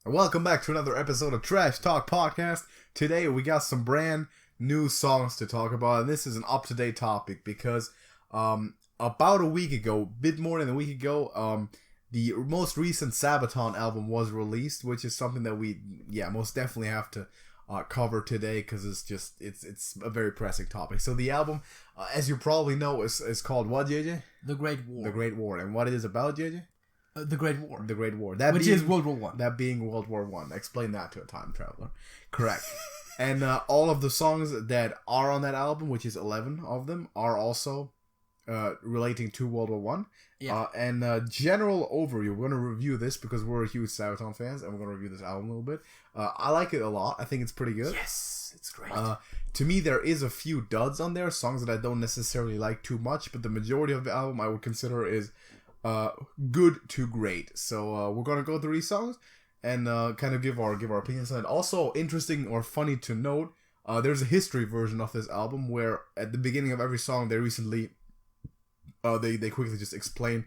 Welcome back to another episode of Trash Talk Podcast. Today we got some brand new songs to talk about, and this is an up-to-date topic because about a week ago, bit more than a week ago, the most recent Sabaton album was released, which is something that we most definitely have to cover today because it's a very pressing topic. So the album, as you probably know, is called what, JJ? The Great War. The Great War. And what it is about, JJ? The Great War. The Great War. Which is World War One. That being World War One. Explain that to a time traveler. Correct. And all of the songs that are on that album, which is 11 of them, are also relating to World War One. Yeah. And general overview. We're going to review this because we're huge Sabaton fans, and we're going to review this album a little bit. I like it a lot. I think it's pretty good. Yes, it's great. To me, there is a few duds on there, songs that I don't necessarily like too much, but the majority of the album I would consider is good to great. So we're gonna go through these songs and kind of give our opinions on it. Also, interesting or funny to note, there's a history version of this album where at the beginning of every song they recently they quickly just explain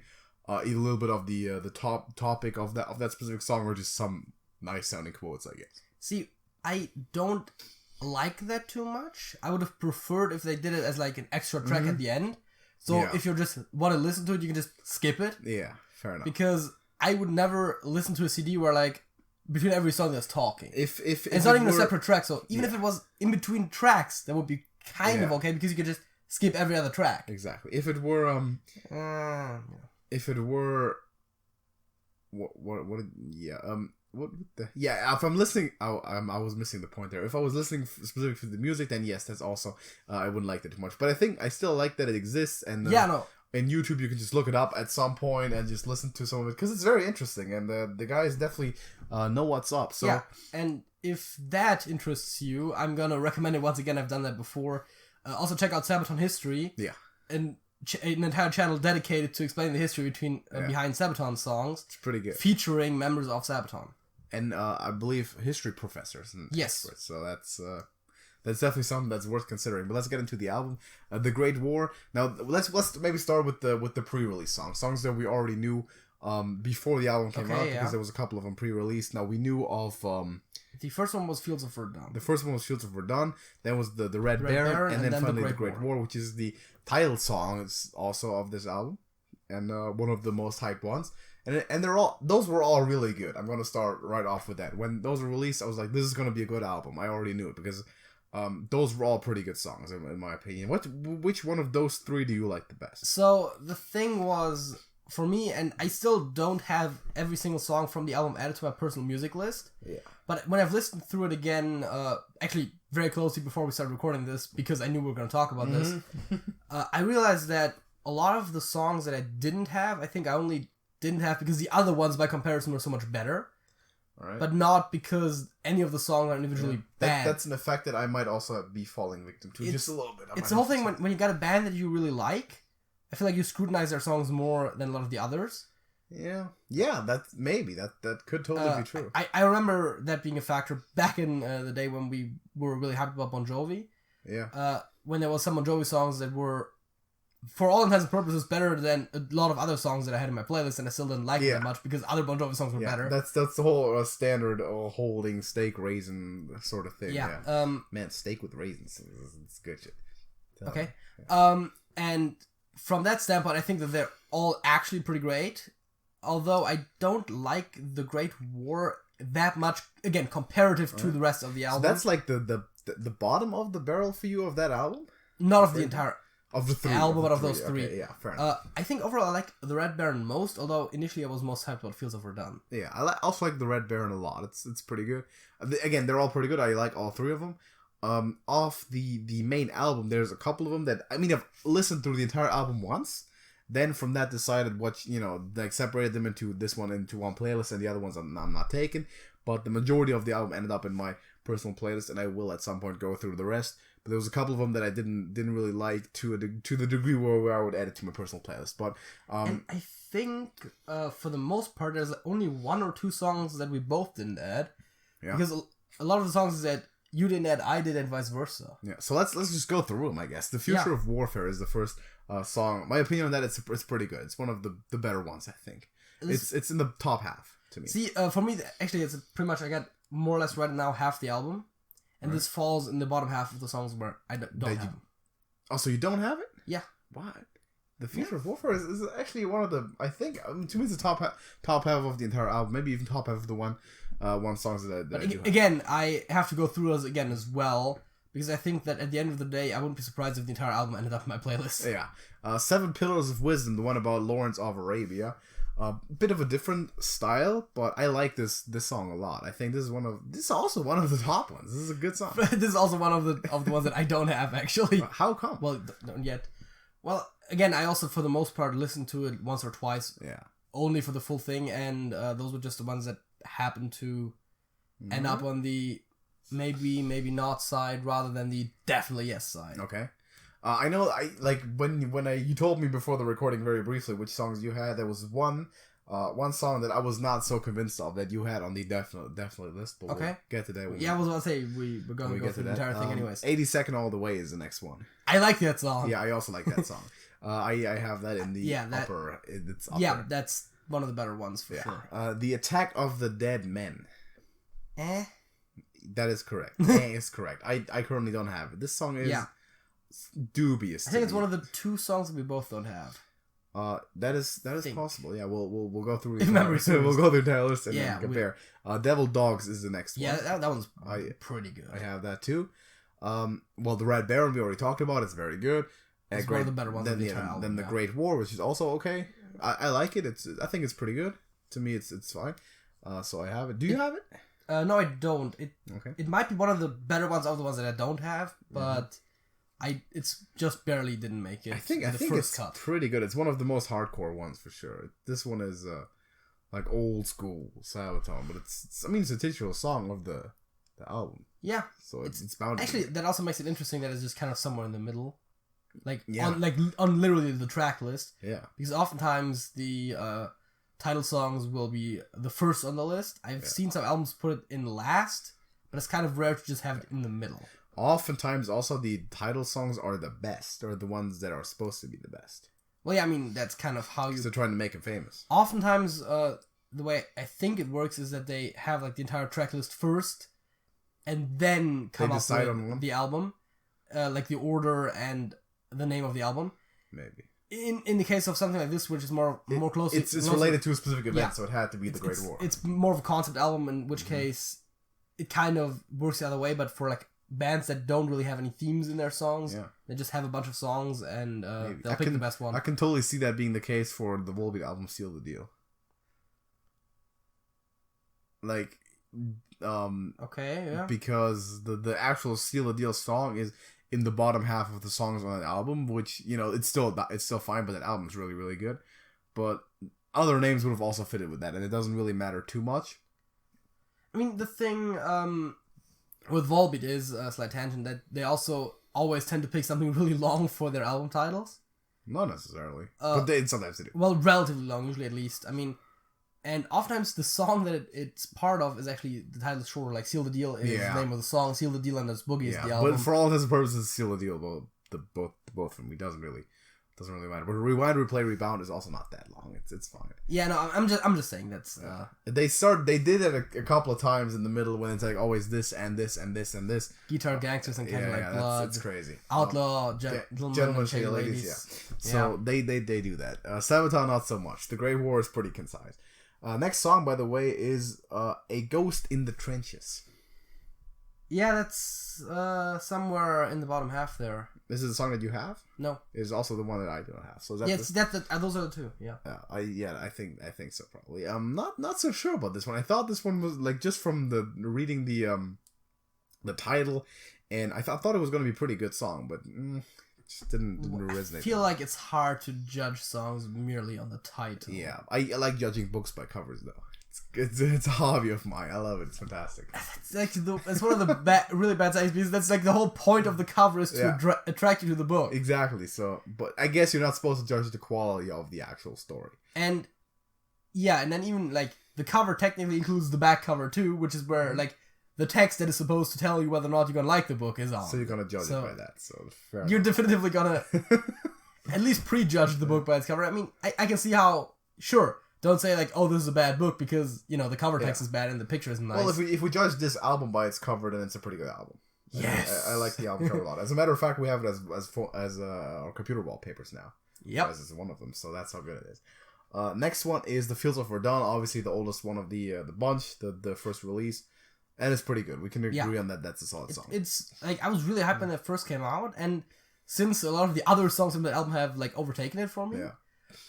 either a little bit of the topic of that specific song or just some nice sounding quotes, I guess. See, I don't like that too much. I would have preferred if they did it as like an extra track at the end. So if you just want to listen to it, you can just skip it. Yeah, fair enough. Because I would never listen to a CD where like between every song there's talking. If it's not even a separate track, so even if it was in between tracks, that would be kind of okay because you could just skip every other track. Exactly. If it were if I'm listening, I was missing the point there. If I was listening specifically for the music, then yes, that's also I wouldn't like that too much. But I think I still like that it exists, and in YouTube you can just look it up at some point and just listen to some of it because it's very interesting, and the guys definitely know what's up. So yeah, and if that interests you, I'm gonna recommend it once again. I've done that before. Also check out Sabaton History. Yeah, and an entire channel dedicated to explaining the history behind Sabaton songs. It's pretty good, featuring members of Sabaton. And I believe history professors. And yes. Experts. So that's definitely something that's worth considering. But let's get into the album, The Great War. Now let's maybe start with the pre-release songs that we already knew before the album came out because there was a couple of them pre-released. Now we knew of the first one was Fields of Verdun. The first one was Fields of Verdun. Then was the Red Baron, and then finally the Great War, which is the title song. It's also of this album, and one of the most hyped ones. And those were all really good. I'm gonna start right off with that. When those were released, I was like, this is gonna be a good album. I already knew it because those were all pretty good songs in my opinion. Which one of those three do you like the best? So the thing was, for me, and I still don't have every single song from the album added to my personal music list. Yeah. But when I've listened through it again, actually very closely before we started recording this, because I knew we were going to talk about this, I realized that a lot of the songs that I didn't have, I think I only didn't have because the other ones by comparison were so much better. Right. But not because any of the songs are individually bad. That's an effect that I might also be falling victim to just a little bit. It's the whole thing when you got a band that you really like, I feel like you scrutinize their songs more than a lot of the others. Yeah, that could totally be true. I remember that being a factor back in the day when we were really hyped about Bon Jovi. Yeah. When there was some Bon Jovi songs that were, for all intents and purposes, better than a lot of other songs that I had in my playlist, and I still didn't like it that much because other Bon Jovi songs were better. That's the whole standard holding steak raisin sort of thing. Yeah. Man, steak with raisins, it's good shit. Okay. Yeah. And from that standpoint, I think that they're all actually pretty great. Although I don't like The Great War that much, again, comparative to the rest of the album. So that's like the bottom of the barrel for you of that album? Not of the entire of the three album, but of those three. Okay, yeah, fair enough. I think overall I like the Red Baron most, although initially I was most hyped about Fields of Verdun. Yeah, I also like the Red Baron a lot. It's pretty good. Again, they're all pretty good. I like all three of them. Off the main album, there's a couple of them that, I mean, I've listened through the entire album once. Then from that decided separated them into one playlist and the other ones I'm not taking. But the majority of the album ended up in my personal playlist, and I will at some point go through the rest. But there was a couple of them that I didn't really like to the degree where I would add it to my personal playlist. But and I think for the most part there's only one or two songs that we both didn't add. Yeah. Because a lot of the songs that you didn't add, I did, and vice versa. Yeah. So let's just go through them, I guess. The Future of Warfare is the first song. My opinion on that, it's pretty good. It's one of the better ones, I think. It's in the top half. to me. See, for me, actually, it's pretty much I got more or less right now half the album, and this falls in the bottom half of the songs where I don't have them. Oh, so you don't have it? Yeah. Why? The Future of Warfare is actually one of the, I think, to me it's the top half of the entire album, maybe even top half of the one songs that I do have. Again, I have to go through those again as well, because I think that at the end of the day, I wouldn't be surprised if the entire album ended up in my playlist. Yeah. 7 Pillars of Wisdom, the one about Lawrence of Arabia. Bit of a different style, but I like this song a lot. I think this is also one of the top ones. This is a good song. This is also one of the ones that I don't have, actually. How come? Well, don't yet. Well, again, I also, for the most part, listened to it once or twice. Yeah. Only for the full thing, and those were just the ones that happened to end up on the maybe not side rather than the definitely yes side. Okay. I know. When you told me before the recording very briefly which songs you had. There was one song that I was not so convinced of that you had on the definitely list. But okay. We'll get to that. I was about to say we're going to go through the entire thing anyways. 82nd All the Way is the next one. I like that song. Yeah, I also like that song. I have that in the upper. It's upper. Yeah, that's one of the better ones for sure. The Attack of the Dead Men. That is correct. Is correct. I currently don't have it. This song is dubious. I think it's one of the 2 songs that we both don't have. That is possible. Yeah, we'll go through. We'll go through the list and then compare. Devil Dogs is the next one. Yeah, that one's pretty good. I have that too. Well, the Red Baron we already talked about. It's very good. It's one of the better ones. Then the Great War, which is also okay. I like it. I think it's pretty good. To me, it's fine. So I have it. Do you have it? No, I don't. It might be one of the better ones of the ones that I don't have, but it's just barely didn't make it. I think it's cut. Pretty good. It's one of the most hardcore ones for sure. This one is like old school Sabaton, but it's a titular song of the album. Yeah. So it's bound. Actually, that also makes it interesting that it's just kind of somewhere in the middle, on literally the track list. Yeah. Because oftentimes the title songs will be the first on the list. I've seen some albums put it in last, but it's kind of rare to just have it in the middle. Oftentimes, also, the title songs are the best, or the ones that are supposed to be the best. Well, yeah, that's kind of how they're trying to make it famous. Oftentimes, the way I think it works is that they have, the entire track list first, and then come up with the album, the order and the name of the album. Maybe. In the case of something like this, which is more closely... It's related to a specific event, so it had to be the Great War. It's more of a concept album, in which case it kind of works the other way, but for, bands that don't really have any themes in their songs, they just have a bunch of songs, and they'll pick the best one. I can totally see that being the case for the Volbeat album Seal the Deal. Okay, yeah. Because the actual Seal the Deal song is in the bottom half of the songs on the album, which, it's still fine, but that album's really, really good. But other names would have also fitted with that, and it doesn't really matter too much. The thing with Volbeat is, a slight tangent, that they also always tend to pick something really long for their album titles. Not necessarily. But they sometimes do. Well, relatively long, usually at least. And oftentimes the song that it's part of is actually the title is shorter. Seal the Deal is the name of the song. Seal the Deal and This Boogie is the album. But for all intents and purposes, Seal the Deal, both of them. It doesn't really matter. But Rewind, Replay, Rebound is also not that long. It's fine. Yeah, no, I'm just saying that's. They did it a couple of times in the middle when it's always this and this and this and this. Guitar Gangsters and Kind of Like Blood. It's crazy. Outlaw, Gentlemen, Shady Ladies. Yeah. So they do that. Sabaton not so much. The Great War is pretty concise. Next song, by the way, is A Ghost in the Trenches. Yeah, that's somewhere in the bottom half there. This is the song that you have? No. It's also the one that I don't have. So those are the two. Yeah. I think so probably. I'm not so sure about this one. I thought this one was just from the reading the title, and I thought it was going to be a pretty good song, but just didn't resonate. I feel like it's hard to judge songs merely on the title. Yeah, I like judging books by covers though. It's a hobby of mine. I love it. It's fantastic. It's one of the really bad things, because that's the whole point of the cover is to attract you to the book. Exactly. So, but I guess you're not supposed to judge the quality of the actual story. And and then even the cover technically includes the back cover too, which is where the text that is supposed to tell you whether or not you're gonna like the book is on. So you're gonna judge it by that. So you're definitively gonna at least prejudge the book by its cover. I can see how don't say like, oh, this is a bad book because the cover text is bad and the picture isn't nice. Well, if we judge this album by its cover, then it's a pretty good album. Yes, I like the album cover a lot. As a matter of fact, we have it as our computer wallpapers now. Yep, this is one of them. So that's how good it is. Next one is The Fields of Verdun, obviously the oldest one of the bunch, the first release, and it's pretty good. We can agree on that. That's a solid song. It's like I was really hyped when it first came out, and since a lot of the other songs in the album have like overtaken it for me,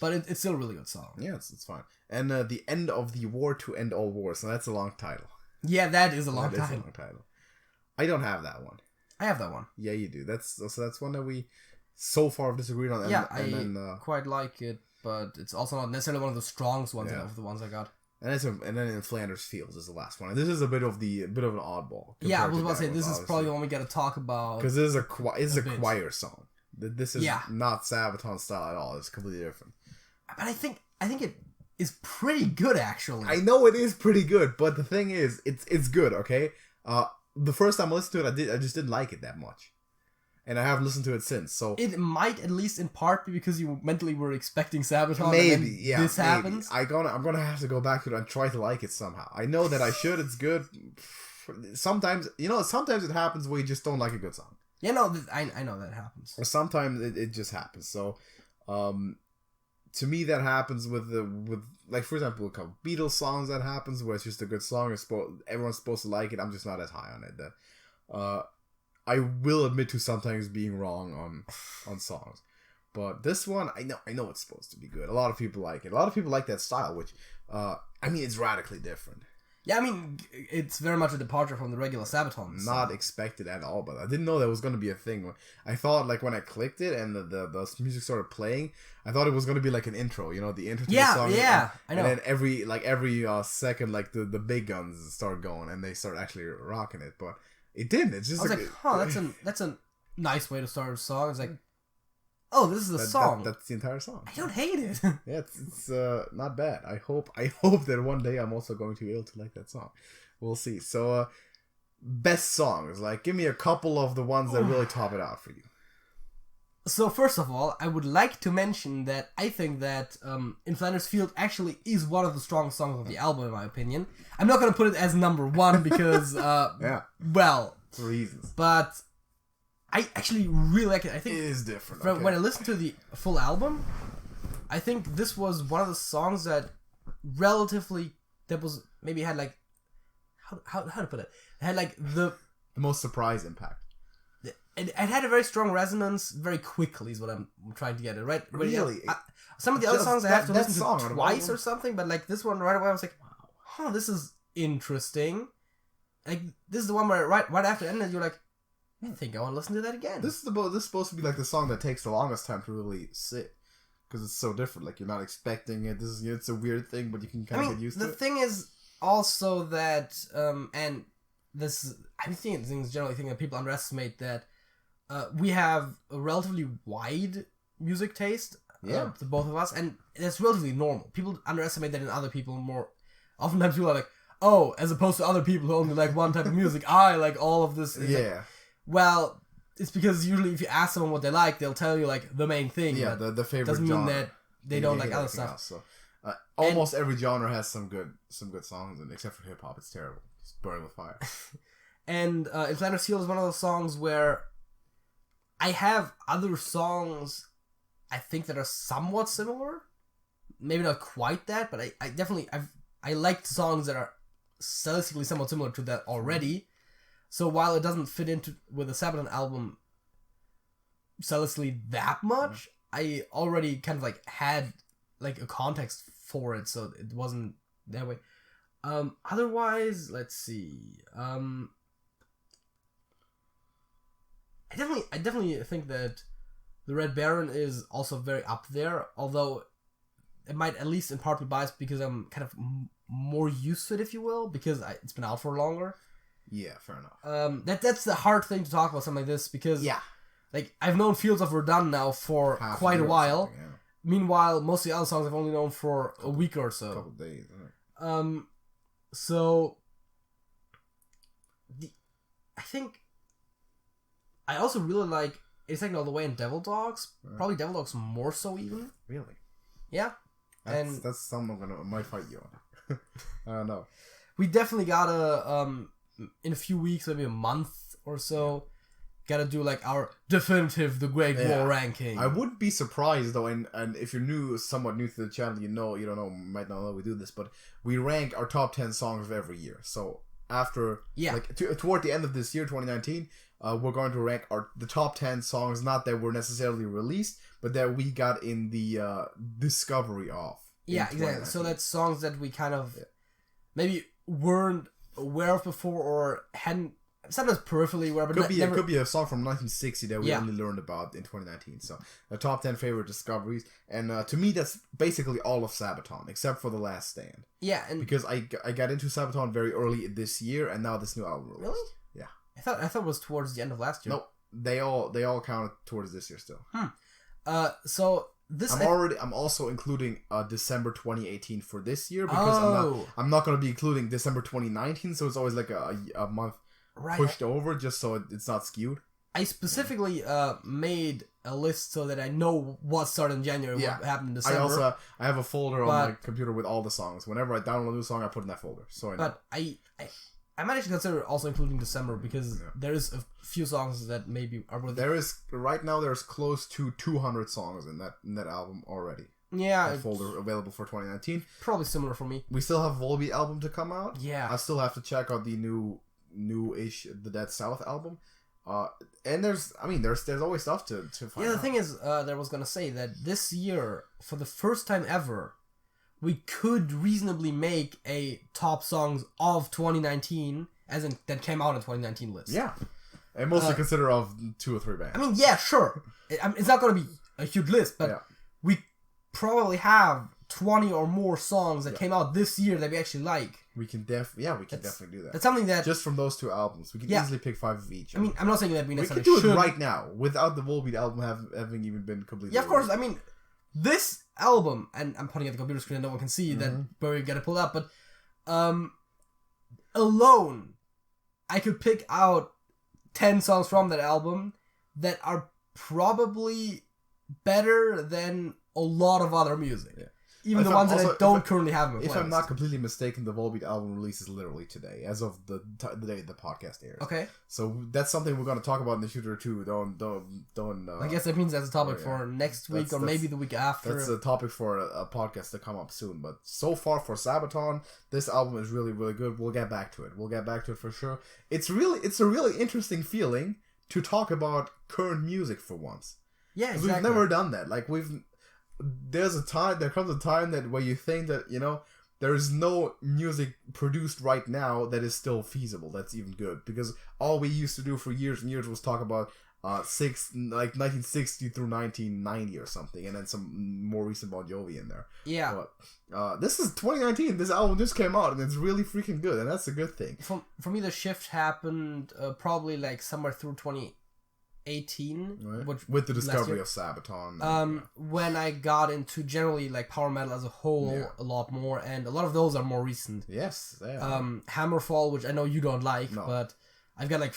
but it's still a really good song. Yeah, it's fine. And The End of the War to End All Wars. Now that's a long title. Yeah, that is a long title. That is a long title. I don't have that one. I have that one. Yeah, you do. That's one that we so far have disagreed on. I quite like it, but it's also not necessarily one of the strongest ones of the ones I got. And then in Flanders Field is the last one. And this is a bit of an oddball. Yeah, I was about to say this is probably the one we got to talk about because this is a choir song. This is not Sabaton style at all. It's completely different. But I think it is pretty good actually. I know it is pretty good, but the thing is, it's good. Okay, the first time I listened to it, I just didn't like it that much. And I haven't listened to it since. So it might, at least in part, be because you mentally were expecting Sabaton. Maybe, this happens. I'm gonna have to go back to it and try to like it somehow. I know that I should. It's good. Sometimes it happens where you just don't like a good song. Yeah, no, I know that happens. Or sometimes it just happens. So, to me, that happens with like, for example, a couple Beatles songs. That happens where it's just a good song. Everyone's supposed to like it. I'm just not as high on it. That I will admit to sometimes being wrong on songs, but this one I know it's supposed to be good. A lot of people like it. A lot of people like that style, which it's radically different. Yeah, I mean, it's very much a departure from the regular Sabaton. Not expected at all, but I didn't know that was going to be a thing. I thought, like, when I clicked it and the music started playing, I thought it was going to be like an intro, the intro to the song. Yeah, I know. And then every second, like, the big guns start going and they start actually rocking it, but it didn't. It's just that's a nice way to start a song. It's like, oh, this is a song. That's the entire song. I don't hate it. Yeah, it's not bad. I hope that one day I'm also going to be able to like that song. We'll see. So, best songs. Like, give me a couple of the ones that really top it out for you. So, first of all, I would like to mention that I think that In Flanders Field actually is one of the strongest songs of the album, in my opinion. I'm not going to put it as number one because, well... reasons. But I actually really like it. I think it is different. When I listened to the full album, I think this was one of the songs that maybe had like... How to put it? It had like the most surprise impact. It had a very strong resonance very quickly is what I'm trying to get at, right? Really? Some of the other songs I have to listen to twice or something, but like this one right away I was like, wow, this is interesting. Like, this is the one where right after it ended, you're like, I think I want to listen to that again. This is supposed to be like the song that takes the longest time to really sit. Because it's so different. Like, you're not expecting it. It's a weird thing, but you can kind of get used to it. The thing is also that, and this, I think things generally think that people underestimate that we have a relatively wide music taste, the both of us, and that's relatively normal. People underestimate that in other people more. Oftentimes people are like, oh, as opposed to other people who only like one type of music, I like all of this. Yeah. Like, well, it's because usually if you ask someone what they like, they'll tell you like the main thing. Yeah, the favorite doesn't mean genre. that they don't like other stuff. Else, so. Almost every genre has some good songs, and except for hip hop, it's terrible. It's burning with fire. And In Flanders Field is one of those songs where I have other songs I think that are somewhat similar. Maybe not quite that, but I definitely I like songs that are stylistically somewhat similar to that already. So while it doesn't fit into with the Sabaton album stylistically that much, I already kind of like had like a context for it, so it wasn't that way. Otherwise, let's see. I definitely think that the Red Baron is also very up there, although it might at least in part be biased because I'm kind of more used to it, if you will, because it's been out for longer. Yeah, fair enough. That's the hard thing to talk about something like this because like I've known Fields of Verdun now for quite a while. Yeah. Meanwhile, most of the other songs I've only known for a week or so. A couple days. Right. So I think I also really like It's Taken All the Way and Devil Dogs. Right. Probably Devil Dogs more so even. Really? Yeah. That's something I might fight you on. I don't know. We definitely gotta in a few weeks, maybe a month or so, gotta do like our definitive The Great War ranking. I wouldn't be surprised though, and if you're somewhat new to the channel, you don't know, might not know we do this, but we rank our top 10 songs of every year. So after toward the end of this year, 2019, we're going to rank the top 10 songs, not that were necessarily released, but that we got in the discovery of. Yeah, exactly. So that's songs that we kind of maybe weren't aware of before or hadn't. Sometimes peripherally aware, but it could be a song from 1960 that we only learned about in 2019. So the top 10 favorite discoveries, and to me that's basically all of Sabaton except for The Last Stand. Yeah, and because I got into Sabaton very early this year, and now this new album released. Really? Yeah. I thought it was towards the end of last year. Nope, they all counted towards this year still. So this I'm also including December 2018 for this year because I'm not going to be including December 2019, so it's always like a month. Right. Pushed over just so it's not skewed. I specifically made a list so that I know what started in January, what happened in December. I have a folder on my computer with all the songs. Whenever I download a new song, I put in that folder. So I know. But I might actually consider also including December because there is a few songs that maybe are worth. There's close to 200 songs in that album already. Yeah, a folder available for 2019. Probably similar for me. We still have Volbeat album to come out. Yeah, I still have to check out the new-ish The Dead South album, and there's always stuff to find out. The thing is, that I was gonna say that this year, for the first time ever, we could reasonably make a top songs of 2019, as in that came out in 2019 list. Yeah, and mostly consider of 2 or 3 bands. I mean, yeah, sure, it's not gonna be a huge list, but we probably have 20 or more songs that came out this year that we actually like. We can definitely do that. That's something that just from those 2 albums, we can easily pick 5 of each. I mean, I'm not saying that we necessarily could do it right now without the Volbeat album having even been completely. Yeah, of course. I mean, this album, and I'm putting it at the computer screen, and no one can see that where we get it pulled up, but alone, I could pick out 10 songs from that album that are probably better than a lot of other music. Yeah. Even the ones that I don't currently have in my playlist. If I'm not completely mistaken, the Volbeat album releases literally today, as of the day the podcast airs. Okay. So that's something we're going to talk about in the future too. Don't. I guess that means that's a topic for next week or maybe the week after. That's a topic for a podcast to come up soon. But so far for Sabaton, this album is really, really good. We'll get back to it. For sure. It's a really interesting feeling to talk about current music for once. Yeah, exactly. We've never done that. Like there comes a time that where you think that, there is no music produced right now that is still feasible, that's even good, because all we used to do for years and years was talk about 1960 through 1990 or something, and then some more recent Bon Jovi in there. Yeah. But this is 2019. This album just came out, and it's really freaking good, and that's a good thing. For me, the shift happened probably like somewhere through 2018, right. With the discovery of Sabaton. When I got into generally like power metal as a whole a lot more, and a lot of those are more recent. Yes. Hammerfall, which I know you don't like, but I've got like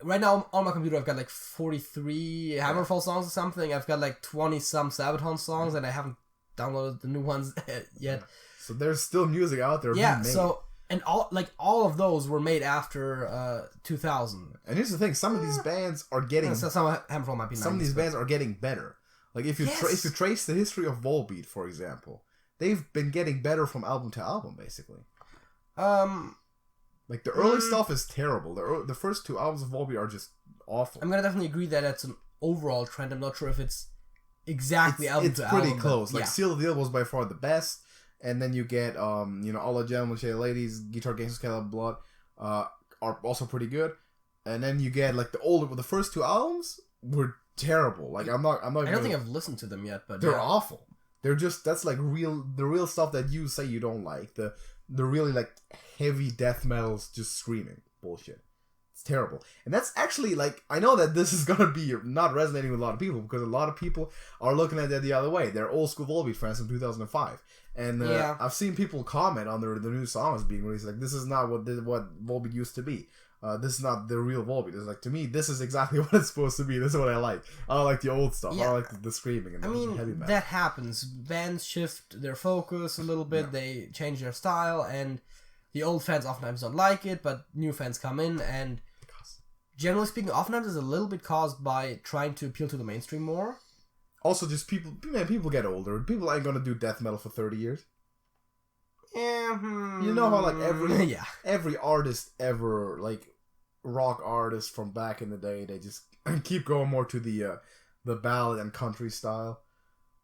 right now on my computer I've got like 43 Hammerfall songs or something. I've got like 20 some Sabaton songs, and I haven't downloaded the new ones yet. So there's still music out there. Yeah. So. And all of those were made after 2000. And here's the thing: some of these bands are getting. Some Hammerfall might be. Some of these bands are getting better. Like if you trace the history of Volbeat, for example, they've been getting better from album to album, basically. Like the early stuff is terrible. The first 2 albums of Volbeat are just awful. I'm gonna definitely agree that that's an overall trend. I'm not sure if it's exactly album to album. It's pretty close. Like Seal the Deal was by far the best. And then you get, All the Gentlemen, Shady Ladies, Guitar Gangsters, Caleb Blood, are also pretty good. And then you get like the first 2 albums were terrible. Like I don't think I've listened to them yet, but they're awful. They're just that's like the real stuff that you say you don't like. The really like heavy death metal's just screaming bullshit. It's terrible. And that's actually like, I know that this is gonna be not resonating with a lot of people because a lot of people are looking at that the other way. They're old school Volbeat fans from 2005. And I've seen people comment on the new songs being released, like, this is not what Volbeat used to be. this is not the real Volbeat. It's like, to me, this is exactly what it's supposed to be. This is what I like. I like the old stuff. I like the screaming and the heavy metal. That happens. Bands shift their focus a little bit. They change their style, and the old fans oftentimes don't like it, but new fans come in, and generally speaking, oftentimes it's a little bit caused by trying to appeal to the mainstream more. Also, just people get older. People ain't gonna do death metal for 30 years. Yeah. You know how, like, every artist ever, like, rock artists from back in the day, they just keep going more to the ballad and country style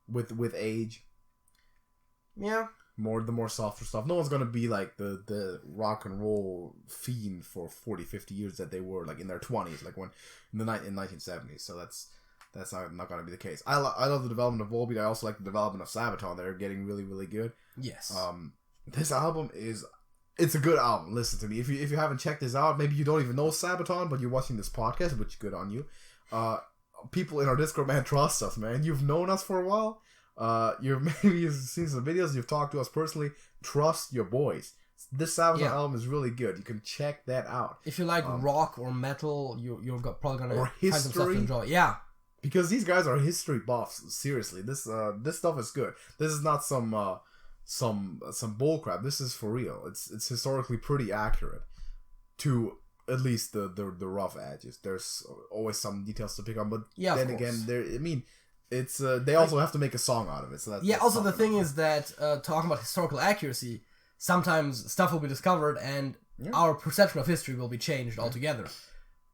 with age. Yeah. The more softer stuff. No one's gonna be like the rock and roll fiend for 40, 50 years that they were, like, in their 20s, like when in the 1970s. So that's not gonna be the case. I love the development of Volbeat. I also like the development of Sabaton. They're getting really, really good. Yes. This album it's a good album. Listen to me. If you haven't checked this out, maybe you don't even know Sabaton, but you're watching this podcast, which is good on you. People in our Discord, man, trust us, man. You've known us for a while. You've maybe seen some videos, you've talked to us personally. Trust your boys. This Sabaton album is really good. You can check that out. If you like rock or metal, you're probably gonna or history, find some stuff to enjoy. Yeah, because these guys are history buffs. Seriously, this stuff is good. This is not some bullcrap. This is for real. It's historically pretty accurate to at least the rough edges. There's always some details to pick on, but then again, it's they also have to make a song out of it. So that's also the thing is that talking about historical accuracy, sometimes stuff will be discovered and our perception of history will be changed altogether.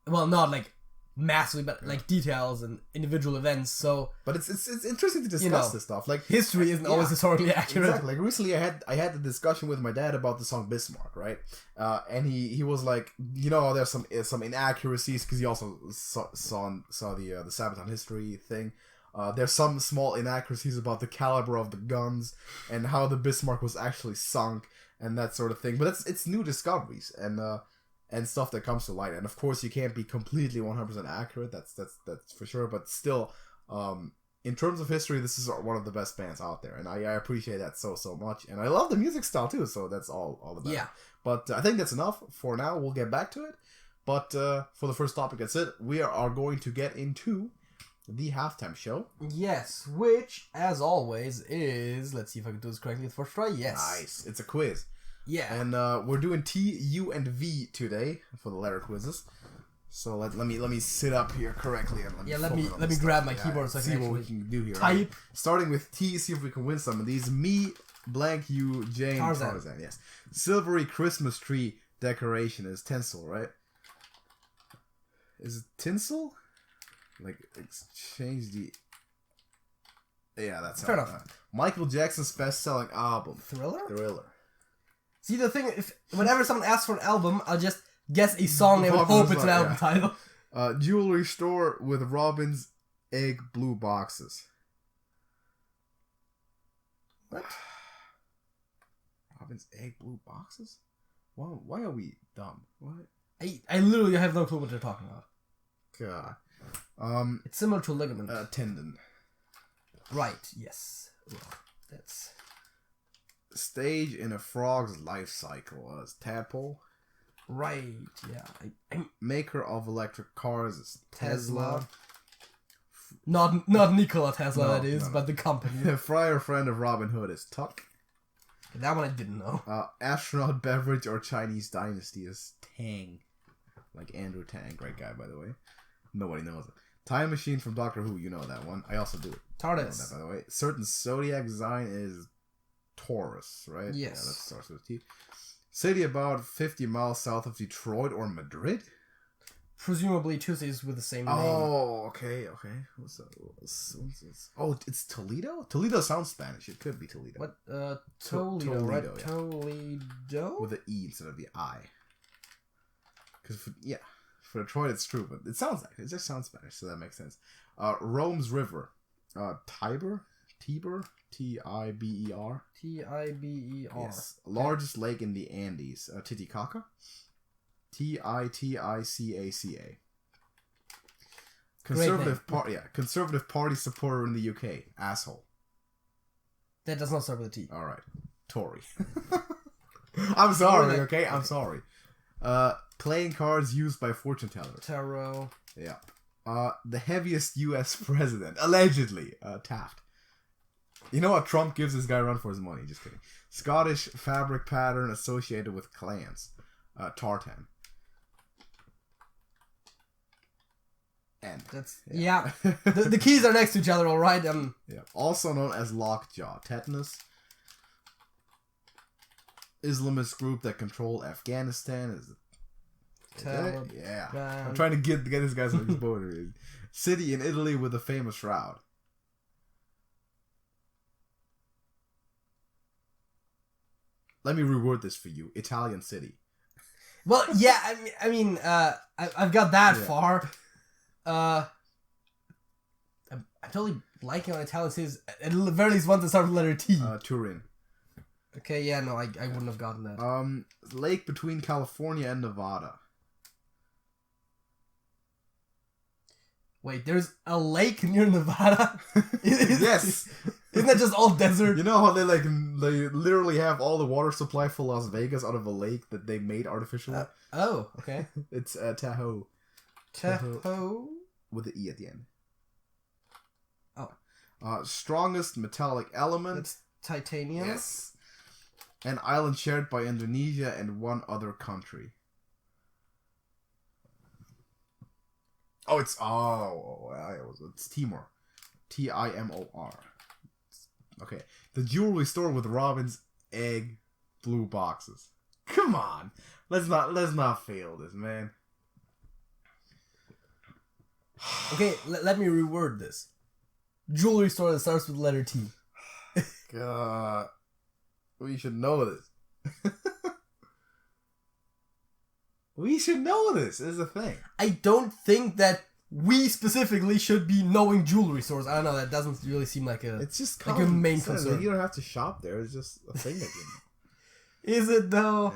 Well, not like massively, but like details and individual events. So, but it's interesting to discuss this stuff. Like, history isn't always historically accurate. Exactly. Like, recently, I had the discussion with my dad about the song Bismarck, right? And he was like, there's some inaccuracies, because he also saw the Sabaton history thing. There's some small inaccuracies about the caliber of the guns and how the Bismarck was actually sunk and that sort of thing. But it's new discoveries and stuff that comes to light. And of course, you can't be completely 100% accurate. That's for sure. But still, in terms of history, this is one of the best bands out there, and I appreciate that so much. And I love the music style too. So that's all the better. Yeah. But I think that's enough for now. We'll get back to it. But for the first topic, that's it. We are going to get into the halftime show. Yes, which, as always, is... Let's see if I can do this correctly the first try. Yes. Nice. It's a quiz. Yeah. And we're doing T, U, and V today for the letter quizzes. So let me sit up here correctly. And let me grab my keyboard so I can see what we can do here. Type. Right? Starting with T, see if we can win some of these. Me, blank, you, Jane, Tarzan. Yes. Silvery Christmas tree decoration is tinsel, right? Is it tinsel? Like, exchange the... Yeah, that's fair enough. Michael Jackson's best-selling album. Thriller. See, the thing, whenever someone asks for an album, I'll just guess a song name and hope it's an album title. Jewelry store with Robin's egg blue boxes. What? Robin's egg blue boxes? Why are we dumb? What? I literally have no clue what they're talking about. God. It's similar to a ligament. Tendon. Right, yes. Well, that's... Stage in a frog's life cycle as tadpole. Right, yeah. Maker of electric cars is Tesla. Not Nikola Tesla, but the company. Friar friend of Robin Hood is Tuck. That one I didn't know. Astronaut beverage or Chinese dynasty is Tang. Like Andrew Tang, great guy, by the way. Nobody knows it. Time machine from Doctor Who, you know that one. I also do. TARDIS. That, by the way. Certain zodiac sign is Taurus, right? Yes. Yeah, that starts with T. City about 50 miles south of Detroit or Madrid? Presumably Tuesdays with the same name. Oh, okay. What's that? Oh, it's Toledo? Toledo sounds Spanish. It could be Toledo. What? Toledo, right? Yeah. Toledo? With the E instead of the I. Because, for Detroit it's true, but it just sounds Spanish, so that makes sense. Rome's River. Tiber? Tiber? Tiber? Tiber. Yes. Largest lake in the Andes. Titicaca. Titicaca. Conservative party supporter in the UK. Asshole. That does not start with a T. Alright. Tory. I'm sorry, okay? I'm sorry. Playing cards used by fortune tellers. Tarot. Yeah. The heaviest U.S. president, allegedly, Taft. You know what? Trump gives this guy a run for his money. Just kidding. Scottish fabric pattern associated with clans. Tartan. End. That's the keys are next to each other, all right. Yeah. Also known as lockjaw. Tetanus. Islamist group that control Afghanistan is. Yeah. I'm trying to get this guy's exposure. City in Italy with a famous shroud. Let me reword this for you. Italian city. Well, yeah. I've got that far. I'm totally liking on Italian cities. At the very least, one that starts with the letter T. Turin. Okay, yeah, no, I wouldn't have gotten that. Lake between California and Nevada. Wait, there's a lake near Nevada? Yes. Isn't that just all desert? You know how they literally have all the water supply for Las Vegas out of a lake that they made artificially? Oh, okay. It's Tahoe. Tahoe? With the E at the end. Oh. Strongest metallic element. It's titanium? Yes. An island shared by Indonesia and one other country. It's Timor. Timor. Okay. The jewelry store with Robin's egg blue boxes. Come on. Let's not fail this, man. Okay, let me reword this. Jewelry store that starts with the letter T. God. We should know this. We should know this is a thing. I don't think that we specifically should be knowing jewelry stores. I don't know. That doesn't really seem like a. It's just like a main concern. You don't have to shop there. It's just a thing that you know. Is it though?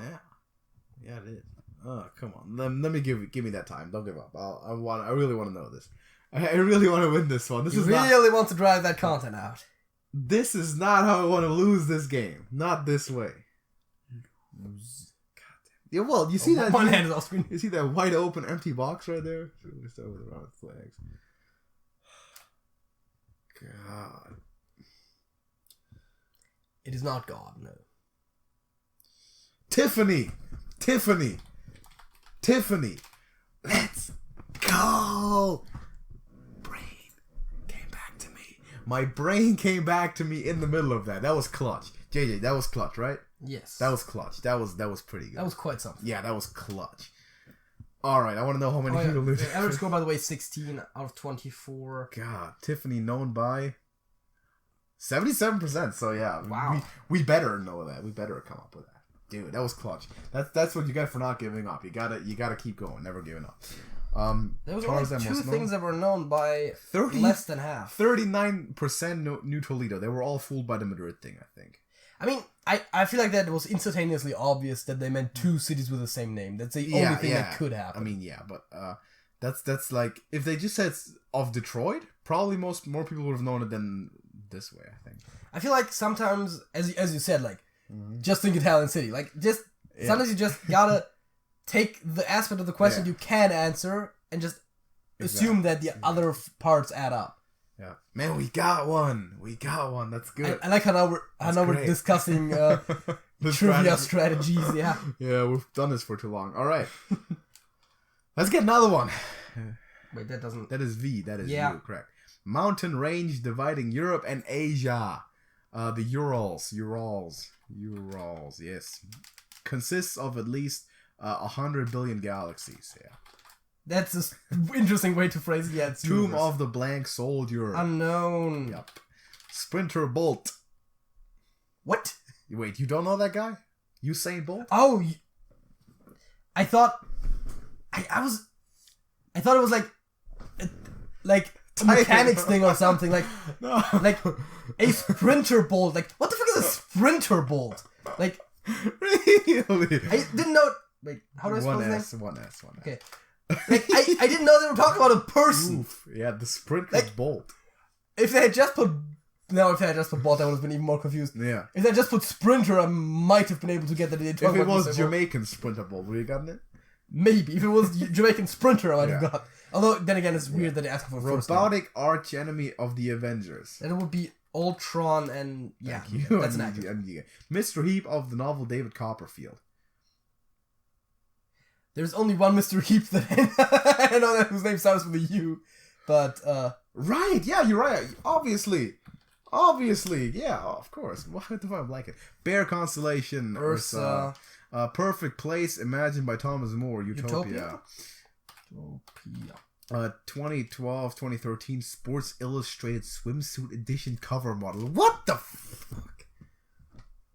Yeah, it is. Oh, come on. Let me give me that time. Don't give up. I really want to know this. I really want to win this one. You really want to drive that content out. This is not how I want to lose this game. Not this way. Yeah, well, you see that one hand is off screen. You see that wide open empty box right there? We start with the round flags. God. It is not God, no. Tiffany. Let's go. My brain came back to me in the middle of that. That was clutch. JJ, that was clutch, right? Yes. That was clutch. That was pretty good. That was quite something. Yeah, that was clutch. Alright, I want to know how many people lose. The average score, by the way, 16 out of 24. God, Tiffany known by 77%. So yeah, wow. We better know that. We better come up with that. Dude, that was clutch. That's what you get for not giving up. You gotta keep going, never giving up. There was only two things that were known by less than half. 39% knew Toledo. They were all fooled by the Madrid thing, I think. I mean, I feel like that it was instantaneously obvious that they meant two cities with the same name. That's the only thing that could happen. I mean, yeah, but that's like if they just said of Detroit, probably more people would have known it than this way. I think. I feel like sometimes, as you said, like just think Italian city. Like sometimes you just gotta take the aspect of the question you can answer and just assume that the other parts add up. Yeah, man, we got one. That's good. I like how we're discussing trivia strategies. Yeah. Yeah, we've done this for too long. All right, let's get another one. Wait, that doesn't. That is V. That is U. Correct. Mountain range dividing Europe and Asia. The Urals. Yes, consists of at least 100 billion galaxies. Yeah. That's an interesting way to phrase it. Yeah, it's Tomb universe. Of the Blank Soldier. Unknown. Yep. Sprinter Bolt. What? Wait, you don't know that guy? Usain Bolt? Oh, I thought it was like a mechanics thing or something. Like, no. Like a sprinter bolt. Like, what the fuck is a sprinter bolt? Like, really? I didn't know. Wait, how do I spell his name? One S. Okay. Like, I didn't know they were talking about a person. Oof. Yeah, the sprinter bolt. If they had just put bolt, I would have been even more confused. Yeah. If they had just put sprinter, I might have been able to get that. If it was Jamaican sprinter bolt, would you gotten it? Maybe. If it was Jamaican Sprinter, I might have got. Although, then again, it's weird that they ask for a first name. Robotic arch enemy of the Avengers. And it would be Ultron and... Yeah, that's an actor. Mr. Heap of the novel David Copperfield. There's only one Mr. Heap that I know that whose name starts with a U. But, Right, yeah, you're right. Obviously, yeah, of course. Why do I like it? Bear Constellation, Ursa, Perfect Place, imagined by Thomas More, Utopia. 2012, 2013 Sports Illustrated swimsuit edition cover model. What the fuck?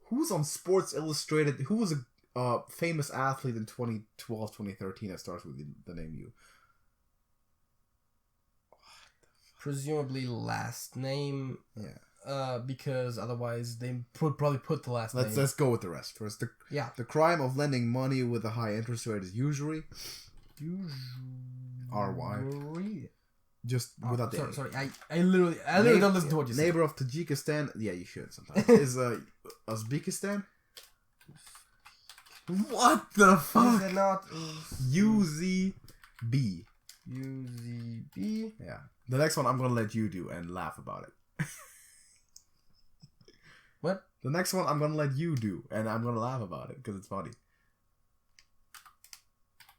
Who's on Sports Illustrated? Who was a famous athlete in 2012, 2013 that starts with the name U? Presumably last name. Yeah. Because otherwise they probably put the last name. Let's go with the rest first. The crime of lending money with a high interest rate is usury. RY. Just without the. Sorry. I literally don't listen to what you say. Neighbor of Tajikistan. Yeah, you should sometimes. Is Uzbekistan? What the fuck? Is it not? UZB. UZB. Yeah. The next one I'm gonna let you do and laugh about it. What? The next one I'm gonna let you do and I'm gonna laugh about it because it's funny.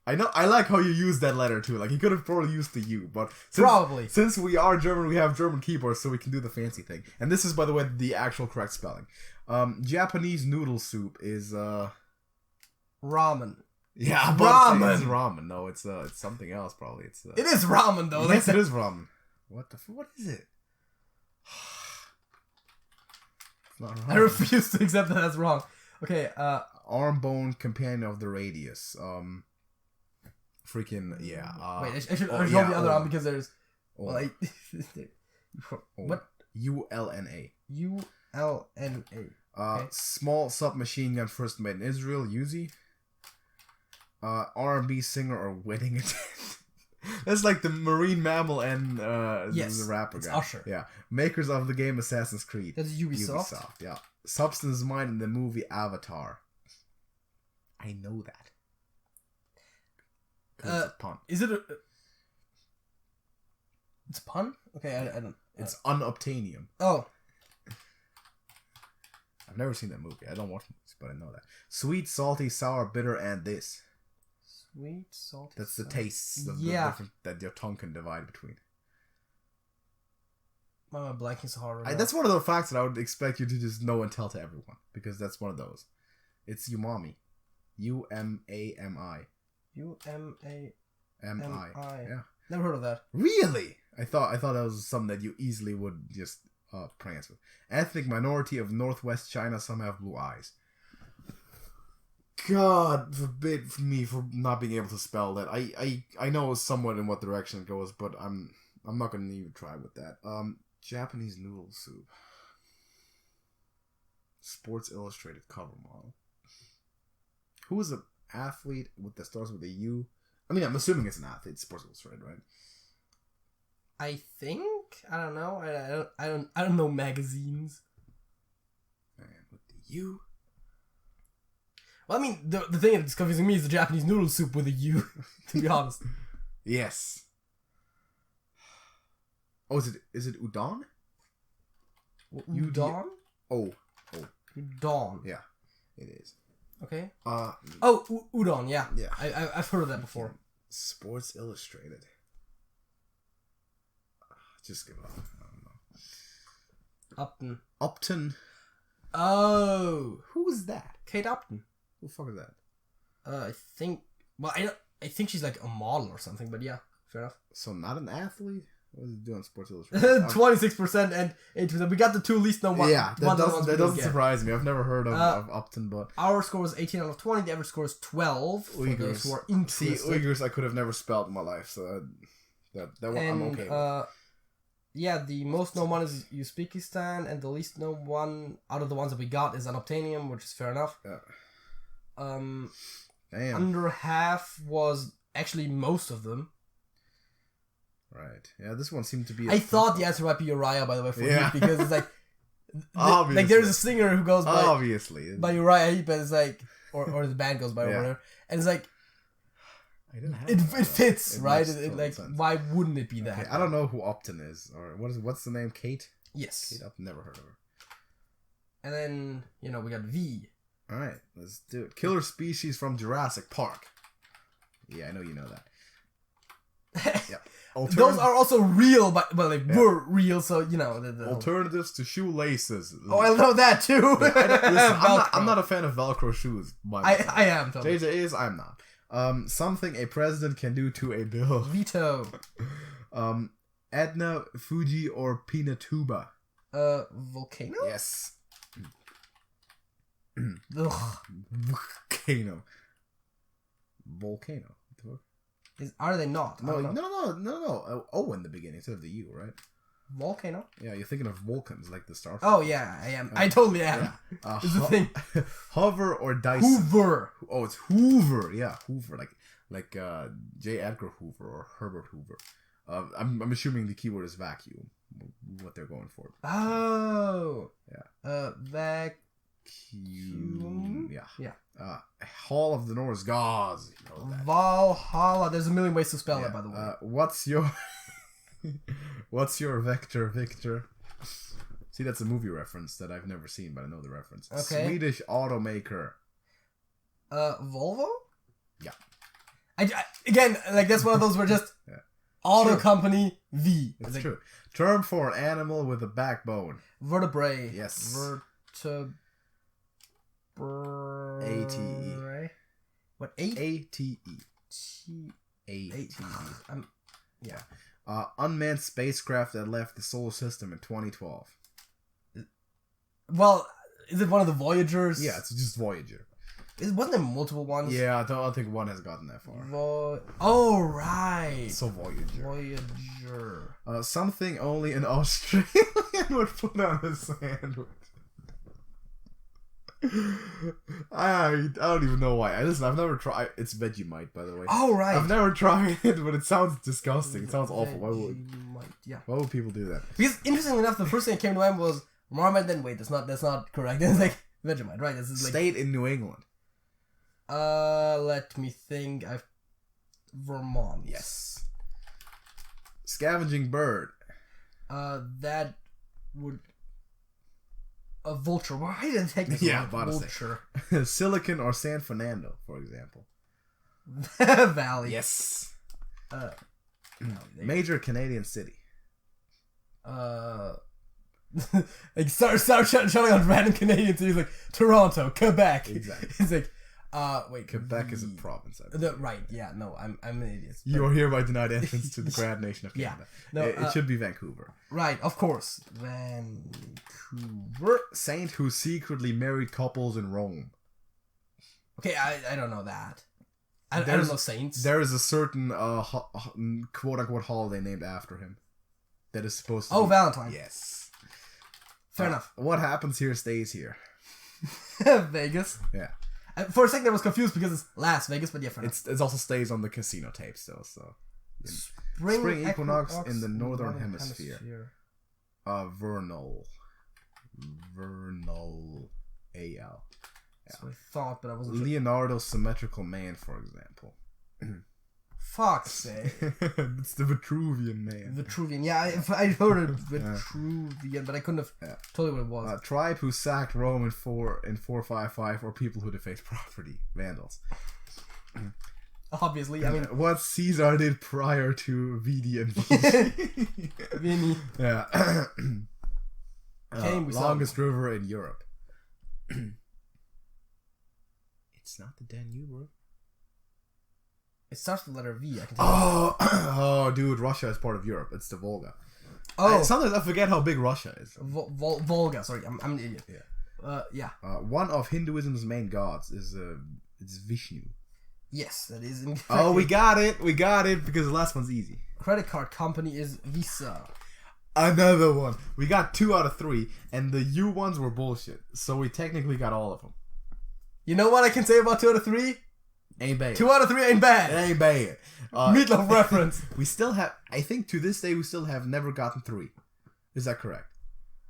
I know. I like how you use that letter too. Like, you could have probably used the U, but since we are German, we have German keyboards, so we can do the fancy thing. And this is, by the way, the actual correct spelling. Japanese noodle soup is ramen. Yeah, ramen. It's ramen. No, it's something else. Probably it is ramen though. Yes, it is ramen. What is it? It's not ramen. I refuse to accept that that's wrong. Okay. Arm bone companion of the radius. Freaking yeah. Wait, I should hold the other arm because there's what? ULNA. ULNA. Okay. Small submachine gun first made in Israel. Uzi. R&B singer or wedding attendant. That's like the marine mammal and the rapper guy. Usher. Yeah. Makers of the game Assassin's Creed. That's Ubisoft. Yeah. Substance Mind in the movie Avatar. I know that. It's a pun. Is it it's a pun? Okay, I don't... It's unobtainium. Oh. I've never seen that movie. I don't watch movies, but I know that. Sweet, salty, sour, bitter, and this. Sweet, salty, that's the tastes of the different that your tongue can divide between. Why am I blanking so hard? That's one of the facts that I would expect you to just know and tell to everyone, because that's one of those. It's umami. UMAMI. UMAMI. Yeah. Never heard of that. Really? I thought that was something that you easily would just pronounce with. Ethnic minority of Northwest China. Some have blue eyes. God forbid for me for not being able to spell that. I know somewhat in what direction it goes, but I'm not gonna even try with that. Japanese noodle soup. Sports Illustrated cover model. Who is an athlete that starts with a U? I mean, I'm assuming it's an athlete. Sports Illustrated, right? I think. I don't know. I don't know magazines. And with the U. Well, I mean, the thing that's confusing me is the Japanese noodle soup with a U. To be honest. Yes. Oh, is it udon? Udon? Oh. Udon. Yeah, it is. Okay. Oh, udon. Yeah. Yeah. I've heard of that before. Sports Illustrated. Just give up. I don't know. Upton. Oh. Who is that? Kate Upton. Who the fuck is that? I think. Well, I think she's like a model or something. But yeah, fair enough. So not an athlete. What is it doing? Sports Illustrated. 26% and 8%. We got the two least known ones. Yeah, that doesn't surprise me. I've never heard of Upton, but our score was 18 out of 20. The average score is 12. For those who are interested. See, Uyghurs I could have never spelled in my life, so that one I'm okay with. Yeah, the most known one is Uzbekistan, and the least known one out of the ones that we got is Unobtainium, which is fair enough. Yeah. Damn. Under half was actually most of them. Right. Yeah, this one seemed to be... I thought the answer might be Uriah, by the way, for you, because it's like... Obviously. Like, there's a singer who goes by... Obviously. By Uriah Heep, and it's like... Or the band goes by or whatever. And it's like... I didn't have it fits, it right? makes total Like, sense. why wouldn't it be that? Okay, I don't know who Upton is, or what's the name? Kate? Yes. Kate Upton, never heard of her. And then, we got V. Alright, let's do it. Killer species from Jurassic Park. Yeah, I know you know that. Yeah. Those are also real, but were real, so the alternatives to shoelaces. Oh, I know that too. I'm not a fan of Velcro shoes. I am. Totally. JJ is. I'm not. Something a president can do to a bill. Veto. Etna, Fuji, or Pinatuba. Volcano. Yes. Ugh. Volcano. Are they not? No. O in the beginning instead of the U, right? Volcano? Yeah, you're thinking of Vulcans, like the star. Oh, yeah, I am. I totally am. Yeah. It's the thing. Hover or Dyson? Hoover. Oh, it's Hoover. Yeah, Hoover. Like J. Edgar Hoover or Herbert Hoover. I'm assuming the keyword is vacuum. What they're going for. Oh. Yeah. Vacuum. Yeah. Hall of the Norse Gods. You know that. Valhalla. There's a million ways to spell that, by the way. What's your vector, Victor? See, that's a movie reference that I've never seen, but I know the reference. Okay. Swedish automaker. Volvo? Yeah. Again, that's one of those where just auto company V. It's true. Term for an animal with a backbone. Vertebrae. Yes. A-T-E. What? A-T-E. A-T-E. Yeah. Unmanned spacecraft that left the solar system in 2012. Well, is it one of the Voyagers? Yeah, it's just Voyager. Wasn't there multiple ones? Yeah, I don't think one has gotten that far. Oh, right. So Voyager. Voyager. Something only an Australian would put on a sandwich. I don't even know why. I've never tried. It's Vegemite, by the way. Oh, right. I've never tried it, but it sounds disgusting. It sounds awful. Why would people do that? Because interestingly enough, the first thing that came to mind was Marmite. Then wait, that's not correct. It's like Vegemite, right? This is like state in New England. Let me think. Vermont. Yes. Scavenging bird. That would. A vulture. Why did it take this? Yeah, vulture. Silicon or San Fernando, for example. Valley. Yes. Major Canadian city. Like start shouting on random Canadian cities like Toronto, Quebec. Exactly. It's like, wait. Quebec is a province. Right. Yeah. No, I'm an idiot. You are hereby denied entrance to the grand nation of Canada. Yeah. No, it should be Vancouver. Right. Of course. Vancouver. Saint who secretly married couples in Rome. Okay, I don't know that. I don't know saints. There is a certain quote unquote holiday named after him. That is supposed to. Oh, Valentine. Yes. Fair enough. What happens here stays here. Vegas. Yeah. For a second, I was confused because it's Las Vegas, but yeah, fair enough. It also stays on the casino tape still. So. Spring equinox in the northern hemisphere. Vernal. A-L. That's what I thought, but I wasn't Leonardo's symmetrical man, for example. Fuck's sake. It's the Vitruvian man. Vitruvian. Yeah, I heard it. Vitruvian, but I couldn't have told you what it was. Tribe who sacked Rome in 455 or people who defaced property. Vandals. Obviously, I mean... What Caesar did prior to VD and Vinny. Yeah. Longest river in Europe. It's not the Danube, bro. It starts with the letter V. I can tell oh, dude, Russia is part of Europe. It's the Volga. Oh, sometimes I forget how big Russia is. Volga. Sorry, I'm an idiot. Yeah. One of Hinduism's main gods is it's Vishnu. Yes, that is incorrect. Oh, we got it because the last one's easy. Credit card company is Visa. Another one. We got 2 out of 3, and the U ones were bullshit. So we technically got all of them. You know what I can say about 2 out of 3? Ain't bad. 2 out of 3 ain't bad. It ain't bad. Meatloaf reference. We still have, I think to this day, we still have never gotten 3. Is that correct?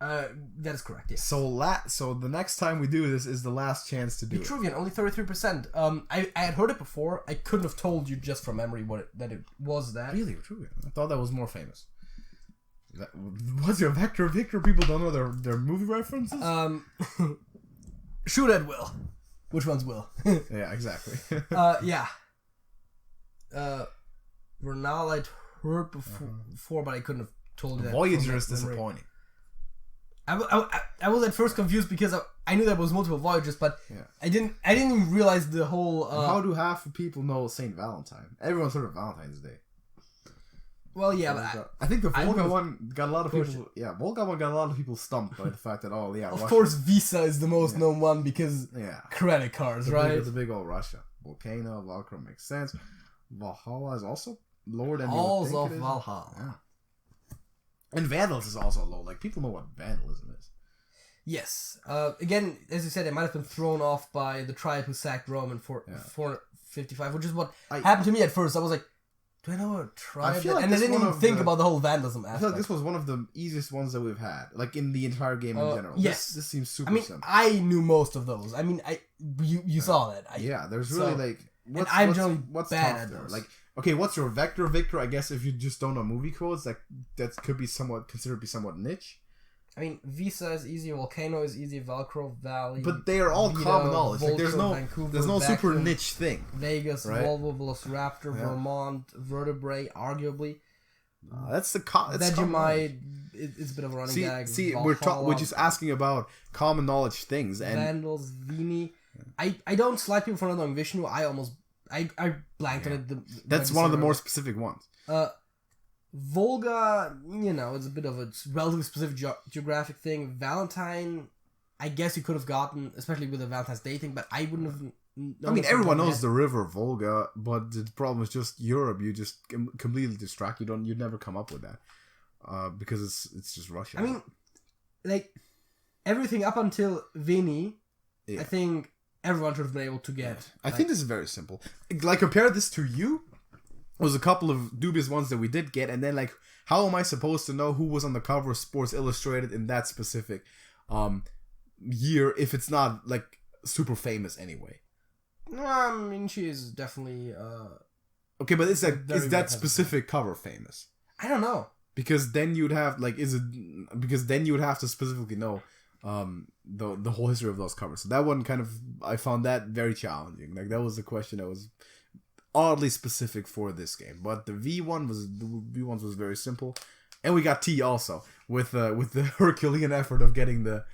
That is correct, yes. So the next time we do this is the last chance to do it. Vitruvian, only 33%. I had heard it before. I couldn't have told you just from memory that it was that. Really, Vitruvian? I thought that was more famous. What's your Vector Victor? People don't know their movie references? Shoot at Will. Which one's Will? Yeah, exactly. Yeah. Renal I'd heard before, but I couldn't have told you that. Voyager is disappointing. I was at first confused because I knew there was multiple Voyagers, but I didn't even realize the whole... how do half the people know Saint Valentine? Everyone's heard of Valentine's Day. Well, yeah, but I think the Volga one got a lot of people... Yeah, Volga one got a lot of people stumped by the fact that, of Russia. course Visa is the most known one because credit cards, right? It's a big old Russia. Volcano, Valkyrie makes sense. Valhalla is also lower than All's of Valhalla. Yeah. And Vandals is also low. Like, people know what vandalism is. Yes. Again, as you said, it might have been thrown off by the tribe who sacked Rome in 455, which is what happened to me at first. I was like, do I know a tribe? And I didn't even think about the whole vandalism aspect. I feel like this was one of the easiest ones that we've had. Like, in the entire game in general. Yes. This seems super simple. I knew most of those. I mean, you saw that. There's really, what's bad tough at there? those. Like, okay, what's your Vector Victor? I guess if you just don't know movie codes, that could be considered to be somewhat niche. I mean, Visa is easy, Volcano is easy, Velcro Valley. But they are all common knowledge. Like, there's no super niche thing. Vegas, right? Volvo, Velociraptor, Vermont, Vertebrae, arguably. That's Vegemite. It's a bit of a running gag. See, we're just asking about common knowledge things. And Vandals, Vini. I don't slight people for not knowing Vishnu. I blanked on it. That's one of the more specific ones. Volga, it's a bit of a relatively specific geographic thing. Valentine, I guess you could have gotten, especially with the Valentine's Day thing, but I wouldn't have known. I mean, everyone knows the river Volga, but the problem is just Europe. You just completely distract. You'd never come up with that because it's just Russia. I mean, like everything up until Vini, I think everyone should have been able to get. I think this is very simple. Like, compare this to you. Was a couple of dubious ones that we did get, and then, like, how am I supposed to know who was on the cover of Sports Illustrated in that specific year if it's not, like, super famous anyway? I mean, she is definitely okay, but is that specific cover famous? I don't know. Because then you'd have you would have to specifically know the whole history of those covers. So that one I found that very challenging. Like, that was the question that was oddly specific for this game, but the V1 was very simple, and we got T also with the Herculean effort of getting the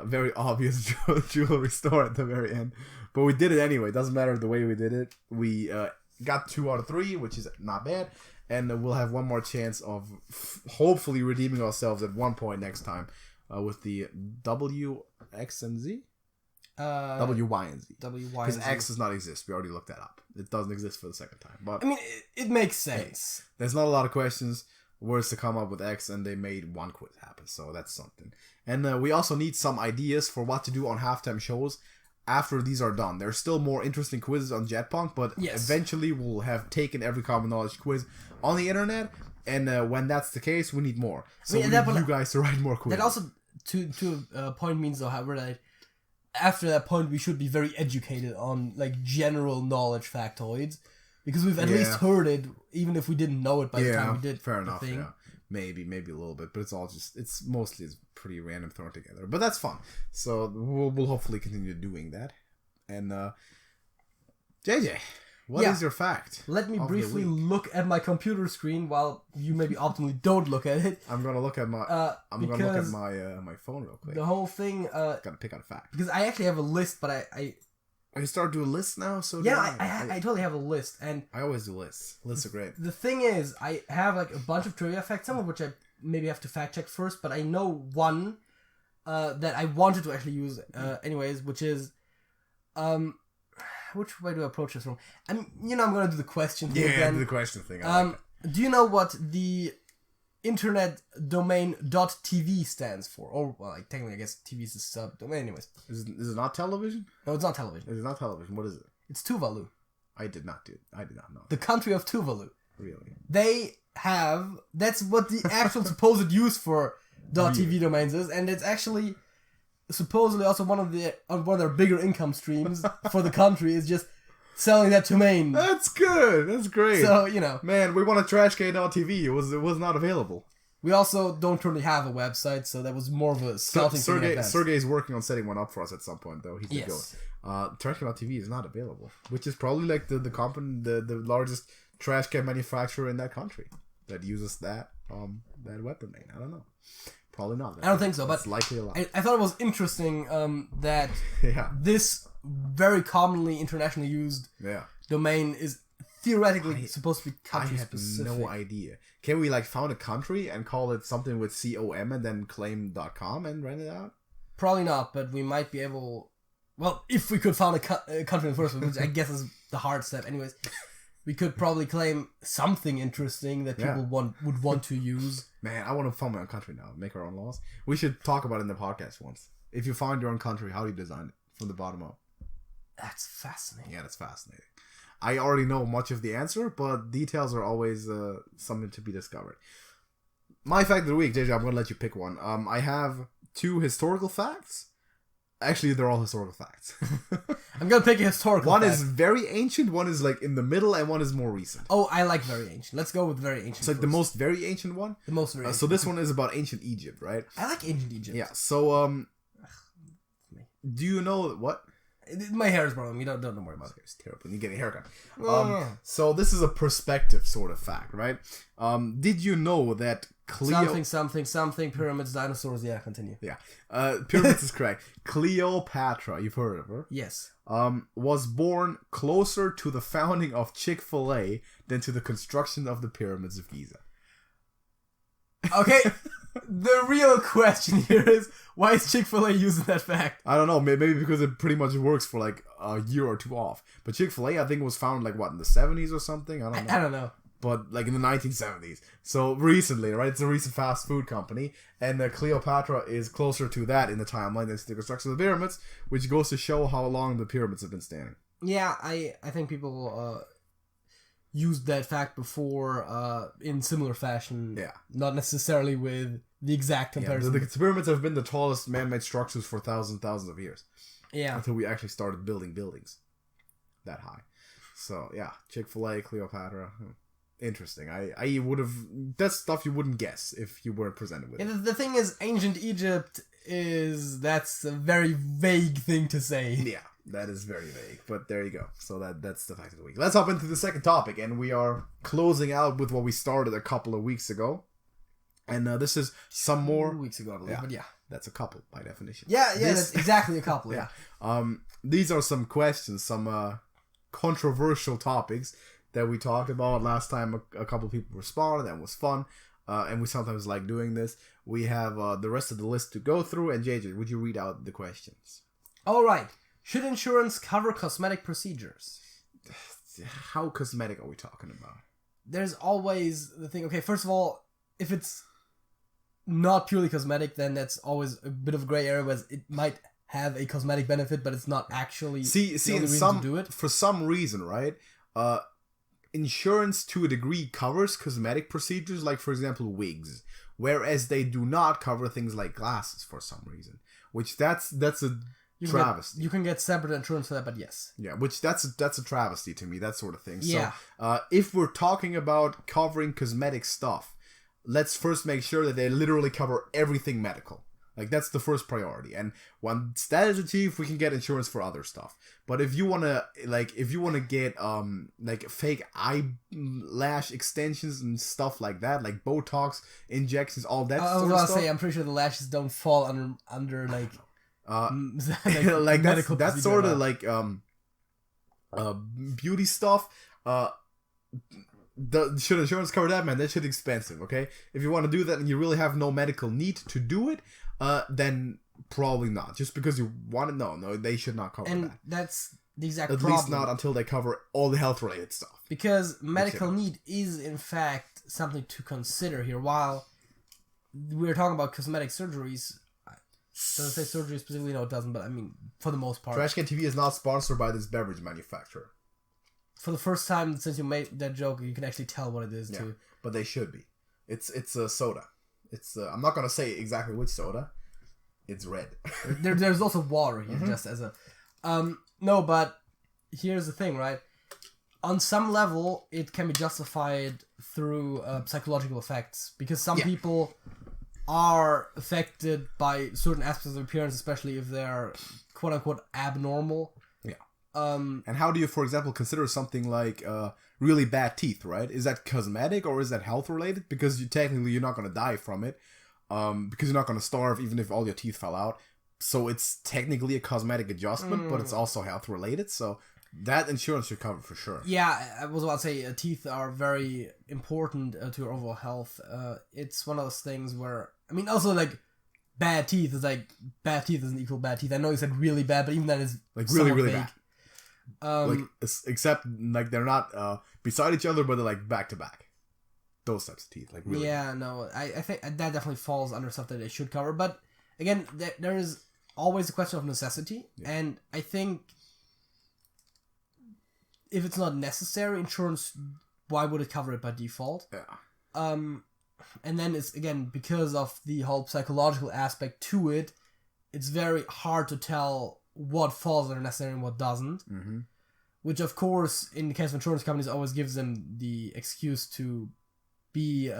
very obvious jewelry store at the very end, but we did it anyway. It doesn't matter the way we did it. We got 2 out of 3, which is not bad, and we'll have one more chance of hopefully redeeming ourselves at one point next time with the W, X, and Z. W, Y, and Z. Because X does not exist. We already looked that up. It doesn't exist for the second time. But I mean, it makes sense. There's not a lot of questions, words to come up with X, and they made one quiz happen. So that's something. And we also need some ideas for what to do on halftime shows after these are done. There's still more interesting quizzes on Jetpunk, but eventually we'll have taken every common knowledge quiz on the internet. And when that's the case, we need more. So we need you guys to write more quizzes. That also, to a point, means, though, however, that after that point, we should be very educated on, like, general knowledge factoids, because we've at least heard it, even if we didn't know it by the time we did. Fair enough. Thing. Yeah, maybe a little bit, but it's mostly pretty random thrown together. But that's fun. So we'll hopefully continue doing that. And JJ, what is your fact? Let me briefly look at my computer screen while you maybe optimally don't look at it. I'm gonna look at my my phone real quick. The whole thing. Gotta pick out a fact because I actually have a list, but I start doing lists now. So I totally have a list, and I always do lists. Lists are great. The thing is, I have like a bunch of trivia facts, some of which I maybe have to fact check first, but I know one that I wanted to actually use anyways, which is which way do I approach this from? I'm going to do the question thing again. Do the question thing. Do you know what the internet domain .tv stands for? Or, well, like, technically, I guess TV is a subdomain. Anyways. Is it not television? No, it's not television. It is not television. What is it? It's Tuvalu. I did not know. The country of Tuvalu. Really? They have... That's what the actual supposed use for .tv domains is, and it's actually supposedly also one of their bigger income streams for the country is just selling that domain. That's good. That's great. So, man, we want to trash .tv. It was not available. We also don't currently have a website, so that was more of a scouting thing. Sergey's working on setting one up for us at some point, though. He's the go. Trashcan.tv is not available, which is probably like the largest trash can manufacturer in that country that uses that web domain. I don't know. Probably not. I don't think so, but it's likely a lot. I thought it was interesting that this very commonly internationally used domain is theoretically supposed to be country specific. I had no idea. Can we found a country and call it something with .com and then claim.com and rent it out? Probably not, but we might be able... Well, if we could found a country in the first one, which I guess is the hard step. Anyways, we could probably claim something interesting that people would want to use. Man, I want to found my own country now. Make our own laws. We should talk about it in the podcast once. If you find your own country, how do you design it from the bottom up? That's fascinating. Yeah, that's fascinating. I already know much of the answer, but details are always something to be discovered. My fact of the week, JJ, I'm going to let you pick one. I have 2 historical facts. Actually, they're all historical facts. I'm going to pick a historical fact. One is very ancient, one is in the middle, and one is more recent. Oh, I like very ancient. Let's go with very ancient. So the most very ancient one? The most very ancient. So this one is about ancient Egypt, right? I like ancient Egypt. Yeah, so do you know what? My hair is brown. You don't worry about it. It's terrible. You get a haircut. So this is a perspective sort of fact, right? Did you know that something pyramids, dinosaurs? Yeah, continue. Yeah, pyramids is correct. Cleopatra, you've heard of her? Yes. Was born closer to the founding of Chick-fil-A than to the construction of the pyramids of Giza. Okay. The real question here is, why is Chick-fil-A using that fact? I don't know. Maybe because it pretty much works for a year or 2 off. But Chick-fil-A, I think, was founded in the 70s or something? I don't know. But in the 1970s. So recently, right? It's a recent fast food company. And Cleopatra is closer to that in the timeline than to the construction of the pyramids, which goes to show how long the pyramids have been standing. Yeah, I think people... used that fact before in similar fashion. Yeah. Not necessarily with the exact comparison. The pyramids have been the tallest man-made structures for thousands of years. Yeah. Until we actually started building buildings that high. So, yeah. Chick-fil-A, Cleopatra. Interesting. I would have... That's stuff you wouldn't guess if you weren't presented with it. The thing is, ancient Egypt that's a very vague thing to say. Yeah. That is very vague, but there you go. So that's the fact of the week. Let's hop into the second topic, and we are closing out with what we started a couple of weeks ago. And this is some more... 2 weeks ago, I believe, but yeah. That's a couple, by definition. Yeah, that's exactly a couple, yeah. These are some questions, some controversial topics that we talked about. Last time a couple of people responded, and it was fun. And we sometimes like doing this. We have the rest of the list to go through, and JJ, would you read out the questions? All right. Should insurance cover cosmetic procedures? How cosmetic are we talking about? There's always the thing, okay, first of all, if it's not purely cosmetic, then that's always a bit of a gray area, where it might have a cosmetic benefit, but it's not actually the only reason to do it. For some reason, right? Insurance to a degree covers cosmetic procedures, like, for example, wigs, whereas they do not cover things like glasses for some reason, which that's a... travesty. You can get separate insurance for that, but yes. Yeah, which that's a travesty to me, that sort of thing. Yeah. So, if we're talking about covering cosmetic stuff, let's first make sure that they literally cover everything medical. That's the first priority. And once that is achieved, we can get insurance for other stuff. But if you wanna get fake eyelash extensions and stuff like that, like Botox injections, all that sort of stuff. I'm pretty sure the lashes don't fall under medical that's sort of beauty stuff. Should insurance cover that, man? That shit expensive. Okay, if you want to do that and you really have no medical need to do it, then probably not. Just because you want to, no, they should not cover that. And that's the exact problem. At least not until they cover all the health related stuff. Because medical need is in fact something to consider here. While we're talking about cosmetic surgeries. Does it say surgery specifically? No, it doesn't, but I mean, for the most part. Trashcan TV is not sponsored by this beverage manufacturer. For the first time since you made that joke, you can actually tell what it is, too. But they should be. It's a soda. It's I'm not gonna say exactly which soda. It's red. There's also water here, just as a no, but here's the thing, right? On some level, it can be justified through psychological effects, because some people are affected by certain aspects of appearance, especially if they're quote unquote abnormal. Yeah. And how do you, for example, consider something like really bad teeth, right? Is that cosmetic or is that health related? Because you're not going to die from it, because you're not going to starve even if all your teeth fell out. So it's technically a cosmetic adjustment, but it's also health related. So that insurance should cover for sure. Yeah, I was about to say teeth are very important to your overall health. It's one of those things where, I mean, also like bad teeth is like bad teeth doesn't equal bad teeth. I know you said really bad, but even that is like really vague. bad. Like except like they're not beside each other, but they're like back to back. Those types of teeth, like really. Yeah, no, I think that definitely falls under stuff that they should cover. But again, there is always a question of necessity, and I think if it's not necessary, insurance, why would it cover it by default? Yeah. And then it's, again, because of the whole psychological aspect to it, it's very hard to tell what falls under necessary and what doesn't. Mm-hmm. Which, of course, in the case of insurance companies, always gives them the excuse to be,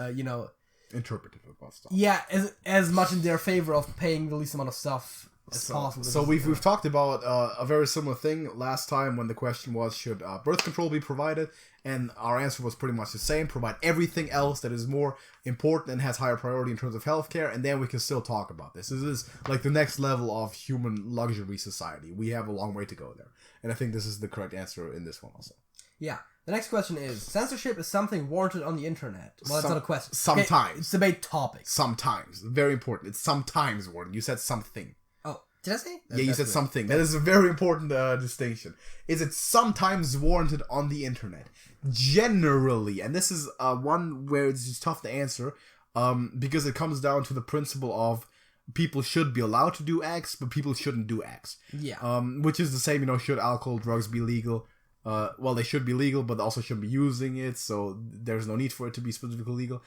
interpretive about stuff. Yeah, as much in their favor of paying the least amount of stuff as possible. So we've talked about a very similar thing last time when the question was, should birth control be provided? And our answer was pretty much the same. Provide everything else that is more important and has higher priority in terms of healthcare, and then we can still talk about this. This is like the next level of human luxury society. We have a long way to go there. And I think this is the correct answer in this one also. Yeah. The next question is, censorship is something warranted on the internet. Well, that's not a question. Sometimes. Okay, it's a debate topic. Sometimes. Very important. It's sometimes warranted. You said something. Oh, did I say? Yeah, you said something. That is a very important distinction. Is it sometimes warranted on the internet? Generally, and this is one where it's just tough to answer, because it comes down to the principle of people should be allowed to do X, but people shouldn't do X. Yeah. Which is the same, should alcohol, drugs be legal? Well, they should be legal, but also shouldn't be using it, so there's no need for it to be specifically legal.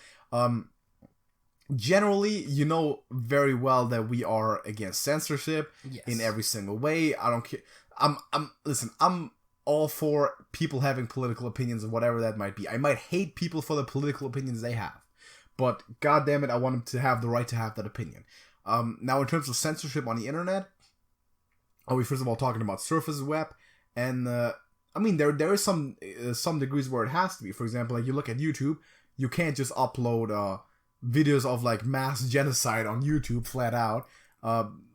Generally, you know very well that we are against censorship in every single way. I don't care. I'm all for people having political opinions and whatever that might be. I might hate people for the political opinions they have, but goddamn it, I want them to have the right to have that opinion. Now, in terms of censorship on the internet, are we first of all talking about surface web? And I mean, there is some degrees where it has to be. For example, like you look at YouTube, you can't just upload videos of like mass genocide on YouTube flat out.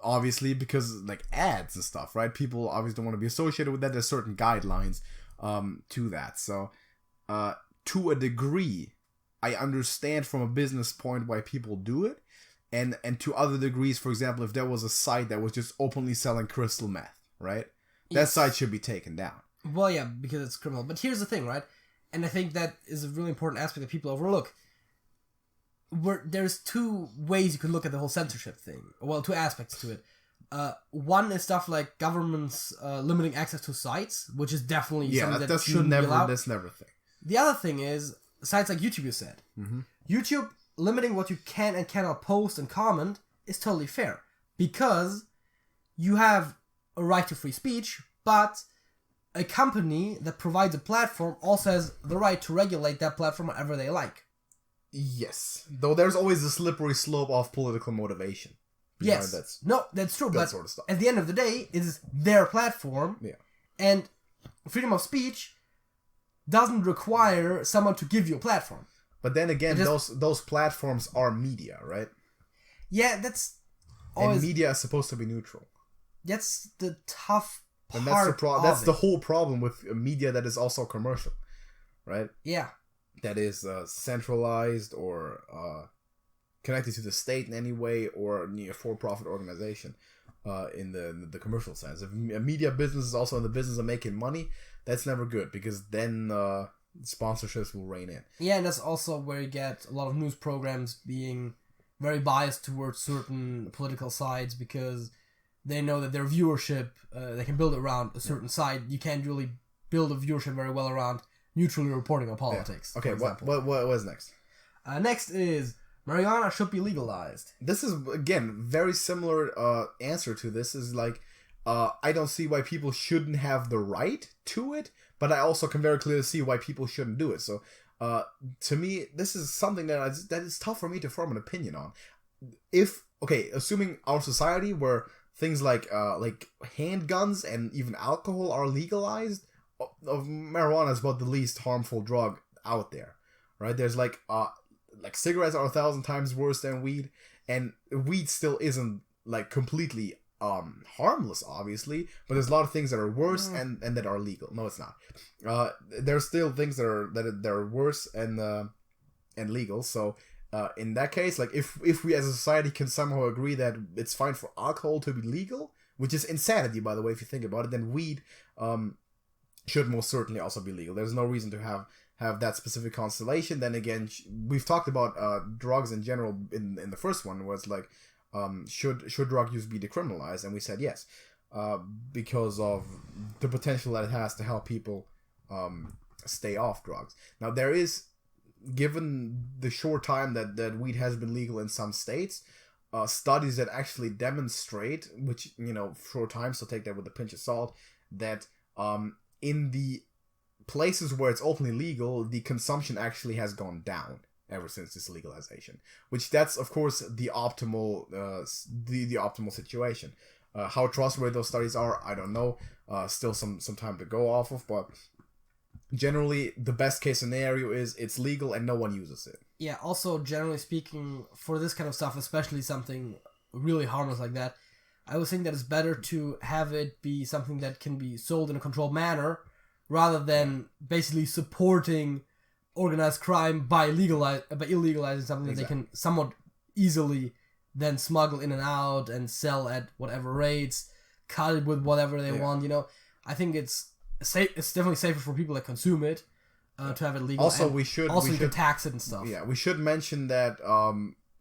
Obviously, because like ads and stuff, right? People obviously don't want to be associated with that. There's certain guidelines to that. So to a degree, I understand from a business point why people do it. And to other degrees, for example, if there was a site that was just openly selling crystal meth, right? That site should be taken down. Well, yeah, because it's criminal. But here's the thing, right? And I think that is a really important aspect that people overlook. There's two ways you can look at the whole censorship thing. Well, two aspects to it. One is stuff like governments limiting access to sites, which is definitely something that shouldn't be allowed. That's never a thing. The other thing is sites like YouTube, you said. Mm-hmm. YouTube limiting what you can and cannot post and comment is totally fair. Because you have a right to free speech, but a company that provides a platform also has the right to regulate that platform whatever they like. Yes. Though there's always a slippery slope of political motivation. Yes. That's true. But sort of stuff. At the end of the day, it is their platform. Yeah. And freedom of speech doesn't require someone to give you a platform. But then again, those platforms are media, right? Yeah, that's always... And media is supposed to be neutral. That's the tough part. And that's the whole problem with media that is also commercial, right? Yeah. That is centralized or connected to the state in any way, or a for-profit organization in the commercial sense. If a media business is also in the business of making money, that's never good, because then sponsorships will reign in. Yeah, and that's also where you get a lot of news programs being very biased towards certain political sides, because they know that their viewership, they can build it around a certain side. You can't really build a viewership very well around neutrally reporting on politics. Yeah. Okay, what is next? Next is marijuana should be legalized. This is, again, very similar answer to this is like, I don't see why people shouldn't have the right to it, but I also can very clearly see why people shouldn't do it. So, to me, this is something that is tough for me to form an opinion on. Assuming our society where things like handguns and even alcohol are legalized, marijuana is about the least harmful drug out there, right? There's like cigarettes are 1,000 times worse than weed, and weed still isn't like completely harmless, obviously, but there's a lot of things that are worse and that are legal. No, it's not. There's still things that are worse and legal. So in that case, like if we as a society can somehow agree that it's fine for alcohol to be legal, which is insanity, by the way, if you think about it, then weed should most certainly also be legal. There's no reason to have that specific constellation. Then again, we've talked about drugs in general in the first one, where it's like, should drug use be decriminalized? And we said yes, because of the potential that it has to help people stay off drugs. Now, there is, given the short time that weed has been legal in some states, studies that actually demonstrate, which, short time, so take that with a pinch of salt, that in the places where it's openly legal, the consumption actually has gone down ever since this legalization, which that's of course the optimal the optimal situation. How trustworthy those studies are, I don't know. Still some time to go off of, but generally the best case scenario is it's legal and no one uses it. Yeah, also generally speaking, for this kind of stuff, especially something really harmless like that, I would think that it's better to have it be something that can be sold in a controlled manner rather than basically supporting organized crime by illegalizing something that they can somewhat easily then smuggle in and out and sell at whatever rates, cut it with whatever they want. I think it's definitely safer for people that consume it to have it legal. Also, and we should can tax it and stuff. Yeah, we should mention that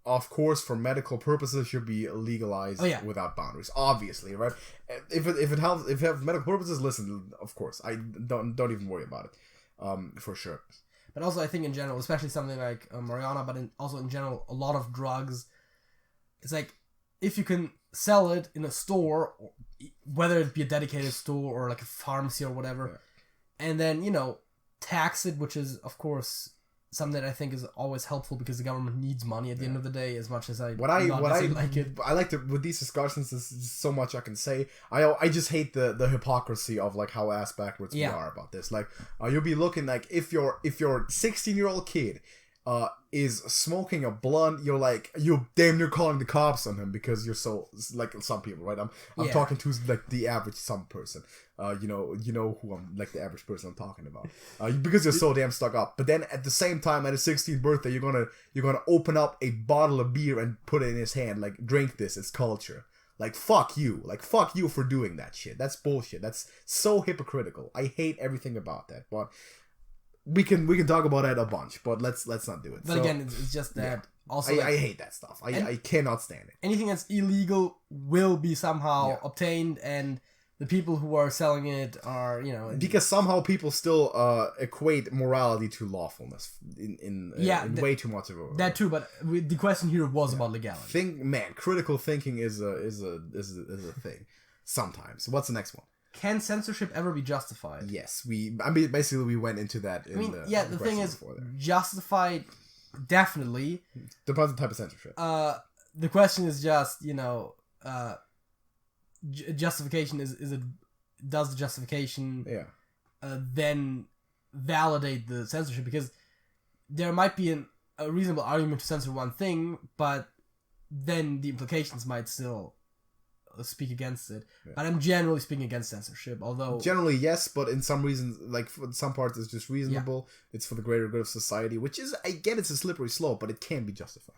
of course, for medical purposes, should be legalized without boundaries. Obviously, right? If it helps, if you have medical purposes, listen. Of course, I don't even worry about it. For sure. But also, I think in general, especially something like marijuana, but also in general, a lot of drugs, it's like, if you can sell it in a store, whether it be a dedicated store or like a pharmacy or whatever, and then, tax it, which is, of course, something that I think is always helpful because the government needs money at the end of the day, as much as I like it. I like to, with these discussions, there's so much I can say. I just hate the hypocrisy of like how ass backwards we are about this. Like, you'll be looking like, if your 16-year-old kid is smoking a blunt, you're damn near calling the cops on him because you're so, like, some people, right? I'm talking to like the average some person. You know who I'm, like, the average person I'm talking about. Because you're so damn stuck up. But then at the same time, at his 16th birthday, you're gonna open up a bottle of beer and put it in his hand, like, drink this, it's culture. Like, fuck you. Like, fuck you for doing that shit. That's bullshit. That's so hypocritical. I hate everything about that. But we can talk about that a bunch, but let's not do it. But again, it's just that. Yeah. Also, I hate that stuff. I cannot stand it. Anything that's illegal will be somehow obtained, and the people who are selling it are, because somehow people still equate morality to lawfulness in way too much of a that too. But the question here was about legality. Critical thinking is a thing. Sometimes. What's the next one? Can censorship ever be justified? Yes, basically we went into that. The thing is, justified, definitely. Depends on the type of censorship. The question is just, justification does the justification then validate the censorship? Because there might be a reasonable argument to censor one thing, but then the implications might still speak against it. But I'm generally speaking against censorship, although generally yes, but in some reasons, like for some parts it's just reasonable. It's for the greater good of society, which is, I get it's a slippery slope, but it can be justified.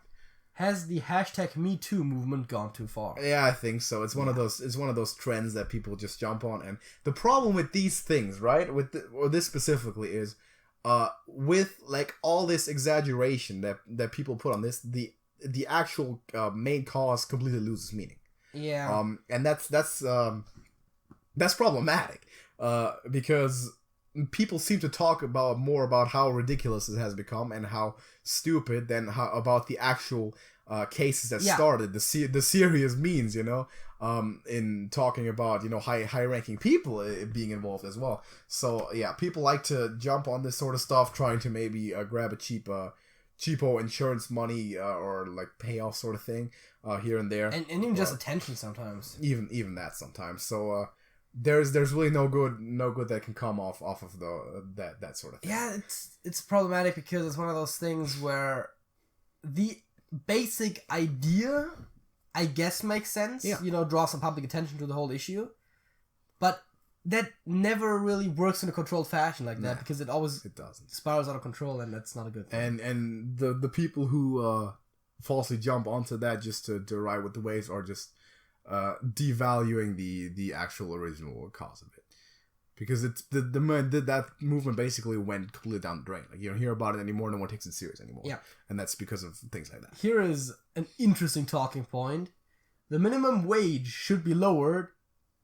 Has the #MeToo movement gone too far? Yeah, I think so. It's one of those trends that people just jump on, and the problem with these things, right, or this specifically, is with like all this exaggeration that people put on this, the actual main cause completely loses meaning. Yeah. And that's problematic. Because people seem to talk more about how ridiculous it has become and how stupid than about the actual cases that started the serious means, in talking about high ranking people being involved as well. So yeah, people like to jump on this sort of stuff, trying to maybe grab a cheapo insurance money or like payoff sort of thing here and there, and even just attention sometimes. Even that sometimes. So there's really no good that can come off of that sort of thing. Yeah, it's problematic because it's one of those things where the basic idea, I guess, makes sense. Yeah. Draw some public attention to the whole issue, but that never really works in a controlled fashion like that, because it doesn't spirals out of control, and that's not a good thing. And the people who falsely jump onto that just to ride with the waves are just devaluing the actual original cause of it, because it's that movement basically went completely down the drain. Like, you don't hear about it anymore. No one takes it serious anymore. Yeah, and that's because of things like that. Here is an interesting talking point: the minimum wage should be lowered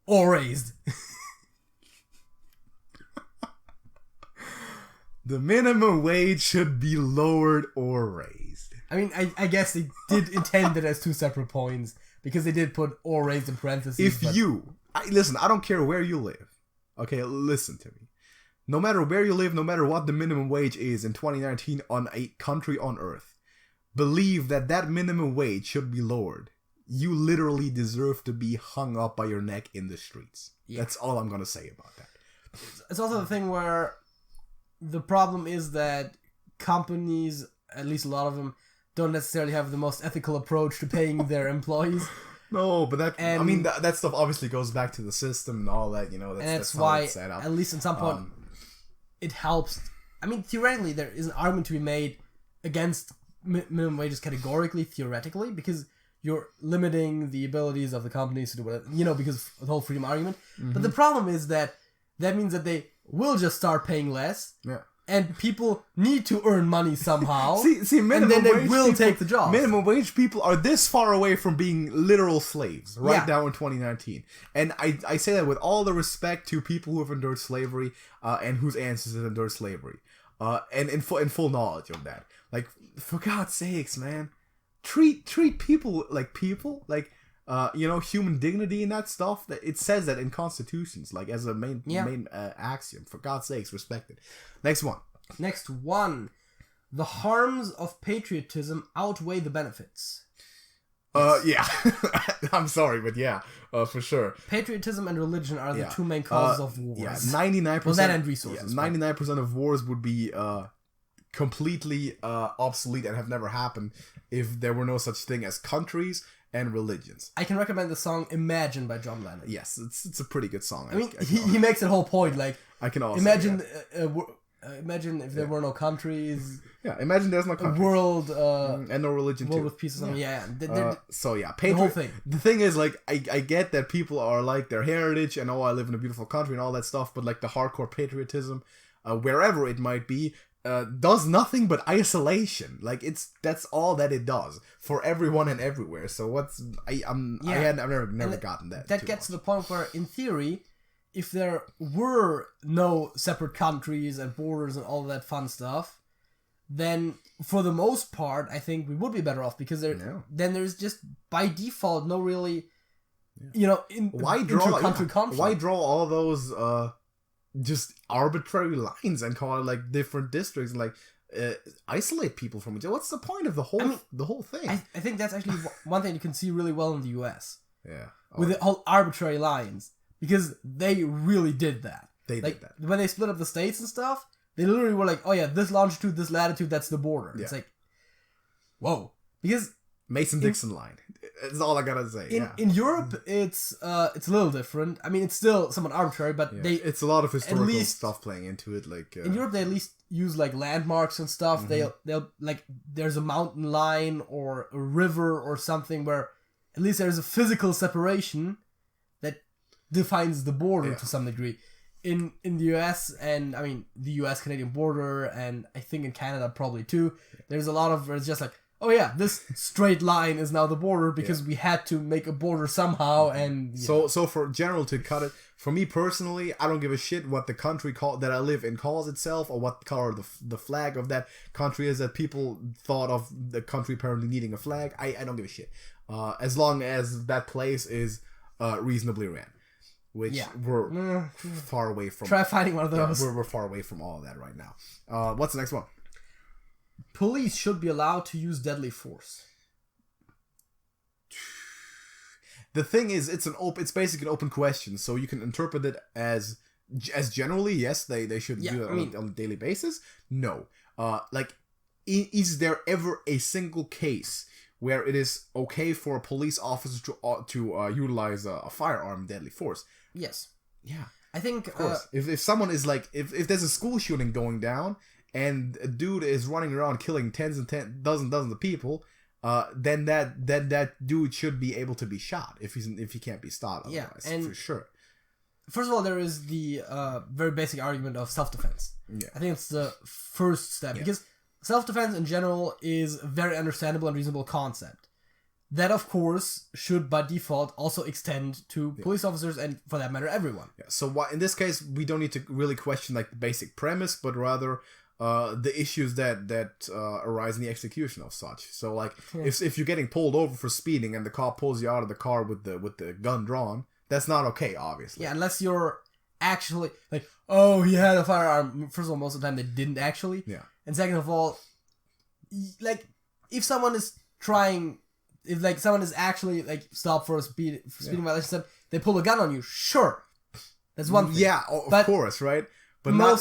or raised. The minimum wage should be lowered or raised. I mean, I guess they did intend it as two separate points, because they did put or raised in parentheses. Listen, I don't care where you live. Okay, listen to me. No matter where you live, no matter what the minimum wage is in 2019 on a country on Earth, believe that minimum wage should be lowered. You literally deserve to be hung up by your neck in the streets. Yeah. That's all I'm going to say about that. It's also the thing where the problem is that companies, at least a lot of them, don't necessarily have the most ethical approach to paying their employees. No, but that stuff obviously goes back to the system and all that, That's why, at least at some point, it helps. I mean, theoretically, there is an argument to be made against minimum wages categorically, theoretically, because you're limiting the abilities of the companies to do whatever, because of the whole freedom argument. Mm-hmm. But the problem is that means that they will just start paying less. Yeah. And people need to earn money somehow. See, minimum and then they wage will take the job. Minimum wage people are this far away from being literal slaves now in 2019. And I say that with all the respect to people who have endured slavery and whose ancestors have endured slavery. And in full knowledge of that. Like, for God's sakes, man. Treat people like people. Like, human dignity and that stuff. That it says that in constitutions, like as a main axiom. For God's sakes, respect it. Next one. The harms of patriotism outweigh the benefits. Yeah. I'm sorry, but yeah, for sure. Patriotism and religion are the two main causes of wars. Yeah, 99%. Well, that and resources. 99% of wars would be completely obsolete and have never happened if there were no such thing as countries and religions. I can recommend the song "Imagine" by John Lennon. Yes, it's a pretty good song. I mean, he makes that whole point. Like, I can also imagine. Imagine if there were no countries. Yeah, imagine there's no countries. A world and no religion world too. With peace or something. Yeah. So yeah, the whole thing. The thing is, like, I get that people are like their heritage and I live in a beautiful country and all that stuff, but like the hardcore patriotism, wherever it might be, does nothing but isolation. Like, that's all that it does for everyone and everywhere. So I've never gotten that. That gets to the point where, in theory, if there were no separate countries and borders and all that fun stuff, then for the most part, I think we would be better off, because then there's just by default no really, why draw conflict? Why draw all those just arbitrary lines and call it like different districts and like isolate people from each other? What's the point of the whole thing? I think that's actually one thing you can see really well in the US. Yeah, with the whole arbitrary lines. Because they really did that. They did that. When they split up the states and stuff, they literally were like, oh yeah, this longitude, this latitude, that's the border. Yeah. It's like, whoa. Because Mason-Dixon line. That's all I gotta say. In Europe, it's a little different. I mean, it's still somewhat arbitrary, but it's a lot of historical stuff playing into it. Like in Europe, they at least use like landmarks and stuff. Mm-hmm. They'll like, there's a mountain line or a river or something where at least there's a physical separation defines the border to some degree. In the US, and I mean the US-Canadian border, and I think in Canada probably too, there's a lot of where it's just like, oh yeah, this straight line is now the border because we had to make a border somehow, and so for general to cut it, for me personally, I don't give a shit what the country that I live in calls itself, or what color the flag of that country is that people thought of the country apparently needing a flag. I don't give a shit, as long as that place is reasonably ran, which we're far away from. Try finding one of those. We're far away from all of that right now. What's the next one? Police should be allowed to use deadly force. The thing is, it's basically an open question, so you can interpret it as generally, yes, they should do it on a daily basis. No, is there ever a single case where it is okay for a police officer to utilize a firearm, deadly force? Yes. Yeah. I think of course. If someone is like, if there's a school shooting going down and a dude is running around killing dozens of people, then that dude should be able to be shot if he can't be stopped otherwise, and for sure. First of all, there is the very basic argument of self-defense. Yeah. I think it's the first step because self-defense in general is a very understandable and reasonable concept. That, of course, should by default also extend to police officers and, for that matter, everyone. Yeah. So in this case, we don't need to really question like the basic premise, but rather the issues that arise in the execution of such. So like if you're getting pulled over for speeding and the cop pulls you out of the car with the gun drawn, that's not okay, obviously. Yeah, unless you're actually like, oh, he had a firearm. First of all, most of the time they didn't actually. Yeah. And second of all, like if someone is trying, if like someone is actually like stopped for a speeding violation, they pull a gun on you. Sure, that's one thing. Yeah, of course, right. But not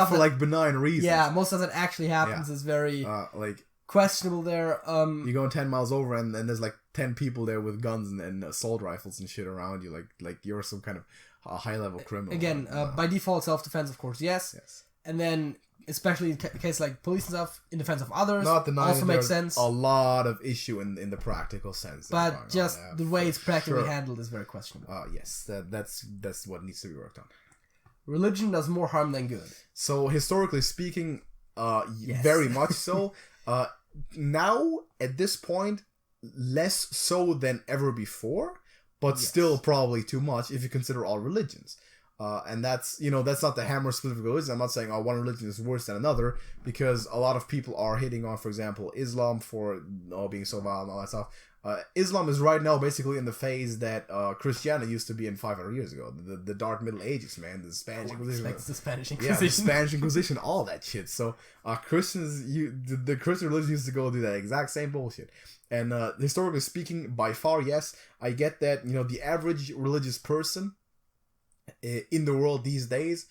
for like benign reasons. Yeah, most of that actually happens is very questionable there. You're going 10 miles over and there's like 10 people there with guns and assault rifles and shit around you, like you're some kind of high level criminal. Again, by default, self-defense, of course, yes. And then, especially in case like police and stuff, in defense of others, not denying also makes sense. A lot of issue in the practical sense. But just the way it's practically handled is very questionable. Yes, that's what needs to be worked on. Religion does more harm than good. So historically speaking, very much so. Now at this point, less so than ever before, but still probably too much if you consider all religions. And that's not the hammer specific religion. I'm not saying one religion is worse than another, because a lot of people are hitting on, for example, Islam for being so violent and all that stuff. Islam is right now basically in the phase that Christianity used to be in 500 years ago. The Dark Middle Ages, man. The Spanish Inquisition. The Spanish Inquisition. Yeah, the Spanish Inquisition, all that shit. So Christians, the Christian religion used to go do that exact same bullshit. And historically speaking, by far, yes, I get that. The average religious person in the world these days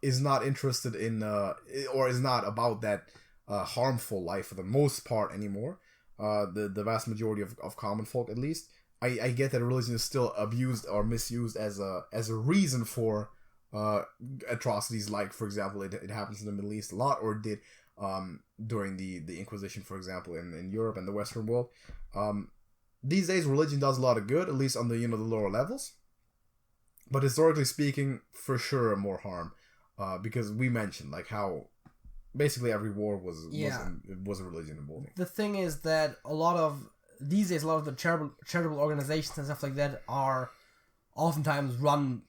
is not interested in or is not about that harmful life for the most part anymore. The vast majority of common folk, at least, I get that religion is still abused or misused as a reason for atrocities, like, for example, it happens in the Middle East a lot, or did during the Inquisition, for example, in Europe and the Western world. These days, religion does a lot of good, at least on the the lower levels. But historically speaking, for sure, more harm, because we mentioned like how basically every war was a religion involving. The thing is that these days a lot of the charitable organizations and stuff like that are oftentimes run,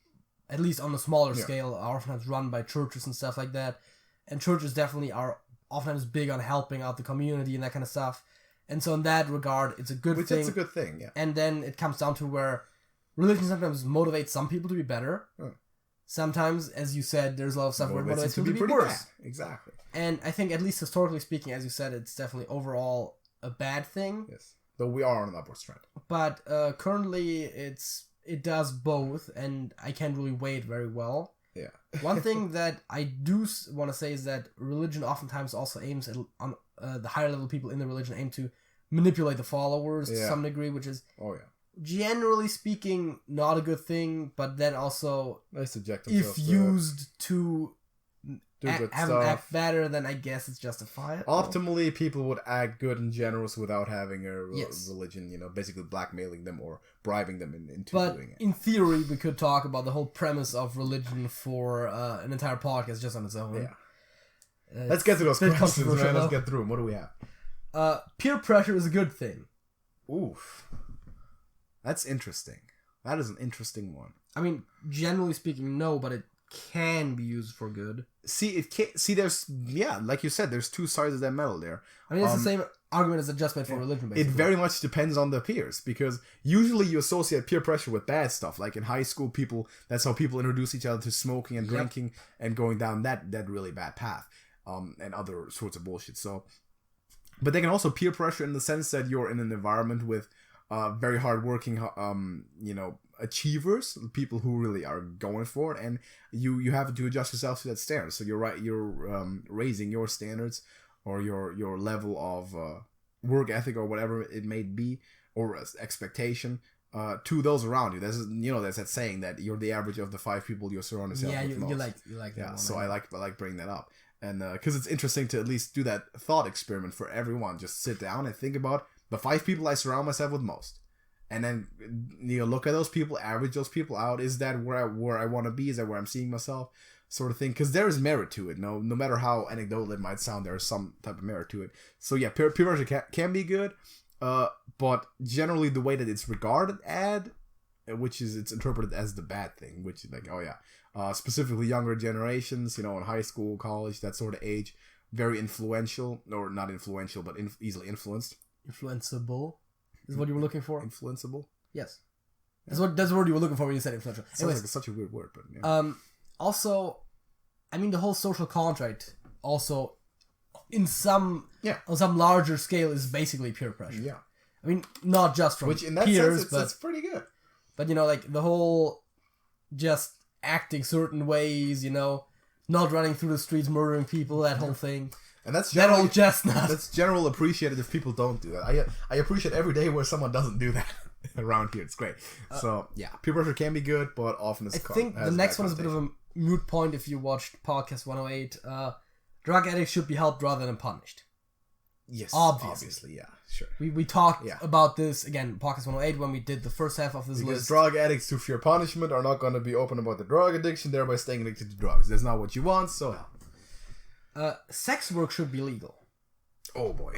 at least on a smaller scale, are oftentimes run by churches and stuff like that. And churches definitely are oftentimes big on helping out the community and that kind of stuff. And so in that regard, it's a good thing. It's a good thing, yeah. And then it comes down to where religion sometimes motivates some people to be better. Sometimes, as you said, there's a lot of stuff where it motivates people to be worse. Bad. Exactly. And I think, at least historically speaking, as you said, it's definitely overall a bad thing. Yes. Though we are on an upward trend. But currently, it does both, and I can't really weigh it very well. Yeah. One thing that I do want to say is that religion oftentimes also aims at the higher level people in the religion aim to manipulate the followers to some degree, which is generally speaking not a good thing. But then also, if used to have them act better, then I guess it's justified. Optimally, people would act good and generous without having a religion, basically blackmailing them or bribing them into doing it. In theory, we could talk about the whole premise of religion for an entire podcast just on its own. Yeah. Let's get to those questions, man. Let's get through them. What do we have? peer pressure is a good thing. Oof. That's interesting. That is an interesting one. I mean, generally speaking, no, but it can be used for good. There's, like you said, there's two sides of that medal there. I mean, it's the same argument as adjustment for religion, basically. It very much depends on the peers, because usually you associate peer pressure with bad stuff. Like in high school, that's how people introduce each other to smoking and drinking and going down that really bad path, and other sorts of bullshit. So, but they can also peer pressure in the sense that you're in an environment with very hardworking, achievers, people who really are going for it, and you have to adjust yourself to that standard. So you're raising your standards or your level of work ethic or whatever it may be, or expectation to those around you. There's that saying that you're the average of the 5 people you surround yourself with most. You like that one. So I like bringing that up, and because it's interesting to at least do that thought experiment for everyone. Just sit down and think about the 5 people I surround myself with most. And then look at those people, average those people out. Is that where I want to be? Is that where I'm seeing myself? Sort of thing. Because there is merit to it. No matter how anecdotal it might sound, there is some type of merit to it. So yeah, peer pressure can be good. But generally the way that it's regarded which is it's interpreted as the bad thing, which is like, specifically younger generations, in high school, college, that sort of age, very influential, or not influential, but easily influenced. Influenceable. Is what you were looking for? Influenceable? Yes. That's the word you were looking for when you said influential. Sounds like such a weird word, but yeah. Also, I mean, the whole social contract also, on some larger scale, is basically peer pressure. Yeah. I mean, not just from which in that peers, sense, that's pretty good. But, like, the whole just acting certain ways, not running through the streets, murdering people, that whole thing. And that's that old chestnut. That's general appreciated if people don't do that. I appreciate every day where someone doesn't do that around here. It's great. Peer pressure can be good, but often it's. I think the next one is a bit of a moot point. If you watched Podcast 108, drug addicts should be helped rather than punished. Yes, obviously, yeah, sure. We talked about this again, Podcast 108, when we did the first half of this because list. Drug addicts who fear punishment are not going to be open about their drug addiction, thereby staying addicted to drugs. That's not what you want, so. Sex work should be legal. Oh boy,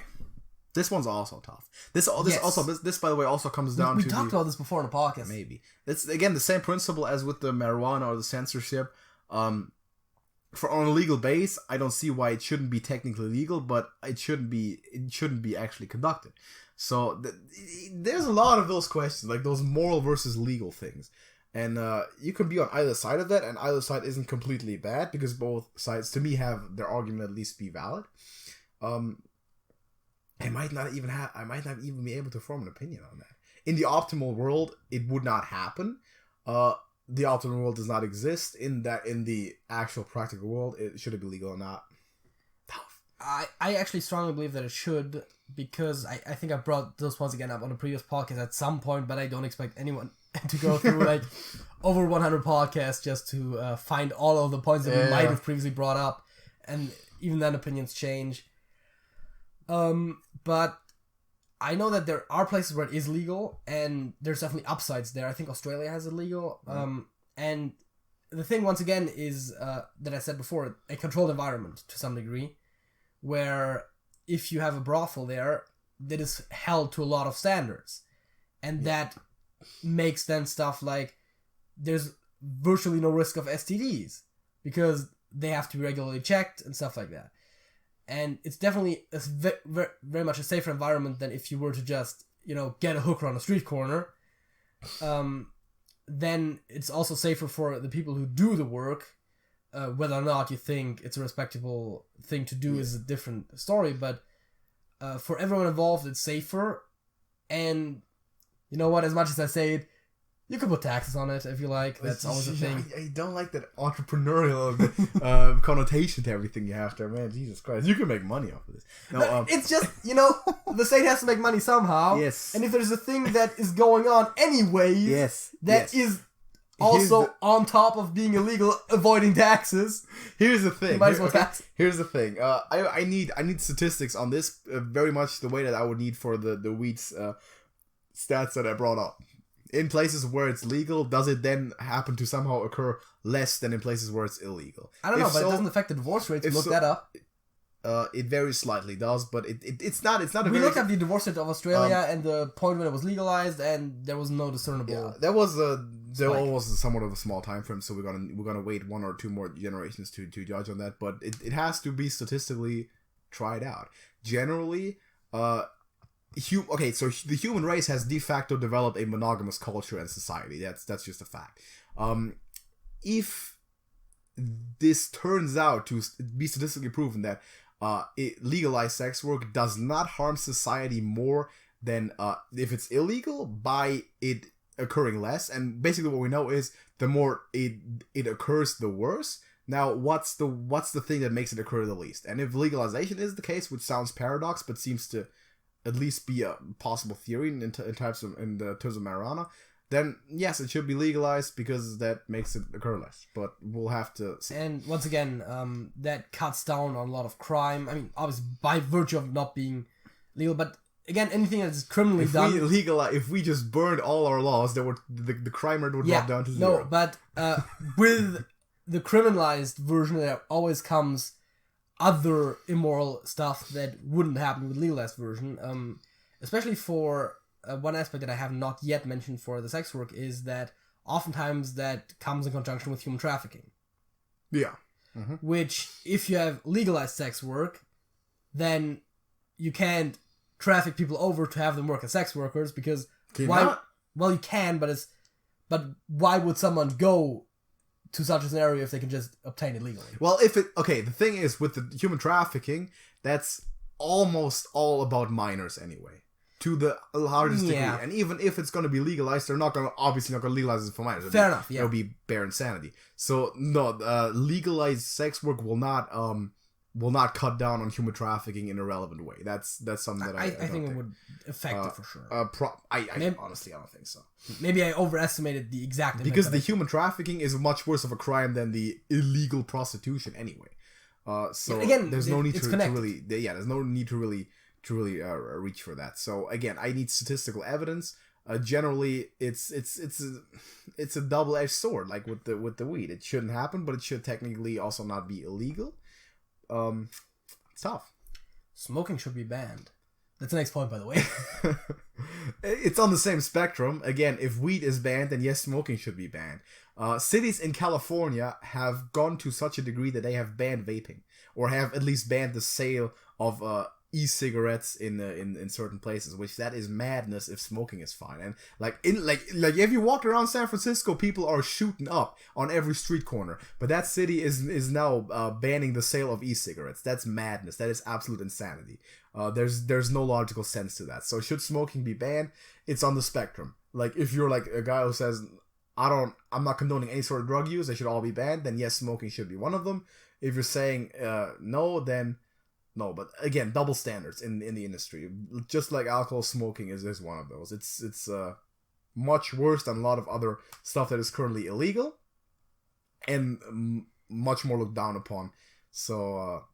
this one's also tough. This by the way also comes down to. We talked about this before in the podcast. Maybe it's again the same principle as with the marijuana or the censorship. For on a legal base, I don't see why it shouldn't be technically legal, but it shouldn't be actually conducted. So there's a lot of those questions, like those moral versus legal things. And you can be on either side of that, and either side isn't completely bad, because both sides, to me, have their argument at least be valid. I might not even be able to form an opinion on that. In the optimal world, it would not happen. The optimal world does not exist. In the actual practical world, should it be legal or not? Tough. I actually strongly believe that it should, because I think I brought those points again up on a previous podcast at some point, but I don't expect anyone to go through like over 100 podcasts just to find all of the points that we might have previously brought up, and even then opinions change. But I know that there are places where it is legal, and there's definitely upsides there. I think Australia has it legal. And the thing, once again, is that I said before, a controlled environment to some degree, where if you have a brothel there, that is held to a lot of standards. And that makes then stuff like there's virtually no risk of STDs because they have to be regularly checked and stuff like that. And it's definitely very much a safer environment than if you were to just, get a hooker on a street corner. Then it's also safer for the people who do the work. Whether or not you think it's a respectable thing to do is a different story. But for everyone involved, it's safer. And you know what? As much as I say it, you can put taxes on it if you like. That's always a thing. I don't like that entrepreneurial connotation to everything you have there, man. Jesus Christ. You can make money off of this. No, it's just, the state has to make money somehow. Yes. And if there's a thing that is going on anyways, that is also on top of being illegal, avoiding taxes. Here's the thing. You might as well tax. Here's the thing. I need statistics on this very much the way that I would need for the weeds stats that I brought up. In places where it's legal, does it then happen to somehow occur less than in places where it's illegal? I don't know, but it doesn't affect the divorce rate. Look that up. It very slightly does, but it's not a we looked at the divorce rate of Australia and the point when it was legalized, and there was no discernible. Yeah, there was somewhat of a small time frame, so we're gonna wait 1 or 2 more generations to judge on that. But it has to be statistically tried out. Generally, so the human race has de facto developed a monogamous culture and society. That's just a fact. If this turns out to be statistically proven that legalized sex work does not harm society more than if it's illegal, by it occurring less, and basically what we know is the more it occurs, the worse. Now, what's the thing that makes it occur the least? And if legalization is the case, which sounds paradox, but seems to at least be a possible theory in terms of marijuana, then yes, it should be legalized because that makes it occur less. But we'll have to see. And once again, that cuts down on a lot of crime. I mean, obviously by virtue of not being legal, but again, anything that is criminally done. If we just burned all our laws, the crime rate would drop down to 0. No, but with the criminalized version, there always comes other immoral stuff that wouldn't happen with legalized version. Especially for one aspect that I have not yet mentioned for the sex work is that oftentimes that comes in conjunction with human trafficking. Yeah. Mm-hmm. Which, if you have legalized sex work, then you can't traffic people over to have them work as sex workers because well, you can, but why would someone go to such a scenario if they can just obtain it legally? Well, the thing is with the human trafficking, that's almost all about minors anyway, to the largest degree. And even if it's going to be legalized, they're obviously not going to legalize it for minors. Fair enough. Yeah, it'll be bare insanity. So no, legalized sex work will not cut down on human trafficking in a relevant way. That's something that I think it would affect it for sure. Honestly, I don't think so. Maybe I overestimated the exact impact because the human trafficking is much worse of a crime than the illegal prostitution anyway. So again, there's no need to really reach for that. So again, I need statistical evidence. Generally, it's a double-edged sword, like with the weed. It shouldn't happen, but it should technically also not be illegal. It's tough. Smoking should be banned. That's the next point, by the way. It's on the same spectrum. Again, if weed is banned, then yes, smoking should be banned. Cities in California have gone to such a degree that they have banned vaping, or have at least banned the sale of e-cigarettes in certain places, which that is madness if smoking is fine. And like if you walk around San Francisco, people are shooting up on every street corner, but that city is now banning the sale of e-cigarettes. That's madness. That is absolute insanity. There's no logical sense to that. So should smoking be banned? It's on the spectrum. Like if you're like a guy who says I'm not condoning any sort of drug use, they should all be banned, then yes, smoking should be one of them. If you're saying no, then no. But again, double standards in the industry. Just like alcohol, smoking is one of those. It's much worse than a lot of other stuff that is currently illegal, and much more looked down upon. So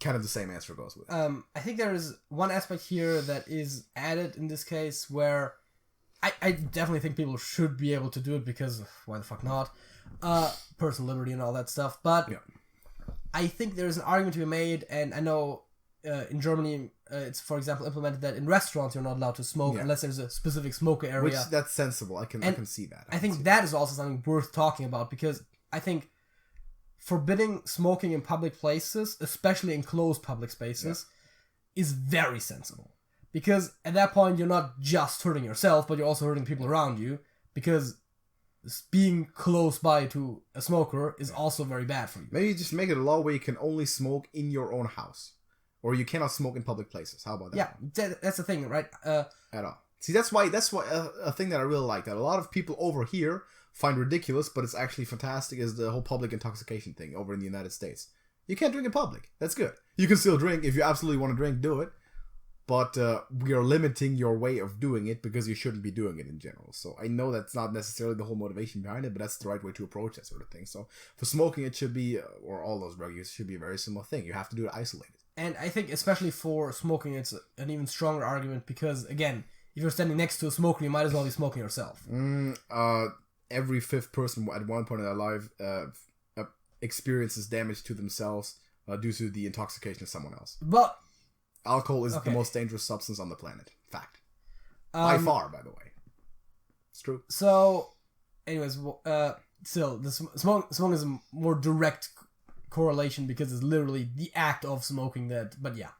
kind of the same answer goes with. I think there is one aspect here that is added in this case where I definitely think people should be able to do it because why the fuck not? Personal liberty and all that stuff. But yeah. I think there's an argument to be made, and I know in Germany it's, for example, implemented that in restaurants you're not allowed to smoke unless there's a specific smoker area. Which, that's sensible. I can see that. I think that is also something worth talking about, because I think forbidding smoking in public places, especially in closed public spaces, is very sensible. Because at that point you're not just hurting yourself, but you're also hurting people around you, because being close by to a smoker is also very bad for you. Maybe just make it a law where you can only smoke in your own house, or you cannot smoke in public places. How about that? Yeah, that's the thing, right? At all. See, that's why a thing that I really like that a lot of people over here find ridiculous, but it's actually fantastic, is the whole public intoxication thing over in the United States. You can't drink in public. That's good. You can still drink if you absolutely want to drink. Do it. But we are limiting your way of doing it because you shouldn't be doing it in general. So I know that's not necessarily the whole motivation behind it, but that's the right way to approach that sort of thing. So for smoking, it should be, or all those drug use, should be a very similar thing. You have to do it isolated. And I think especially for smoking, it's an even stronger argument because, again, if you're standing next to a smoker, you might as well be smoking yourself. Every fifth person at one point in their life experiences damage to themselves due to the intoxication of someone else. But alcohol is the most dangerous substance on the planet. Fact. By far, by the way. It's true. So, anyways, still, the smoking is a more direct correlation because it's literally the act of smoking that. But yeah,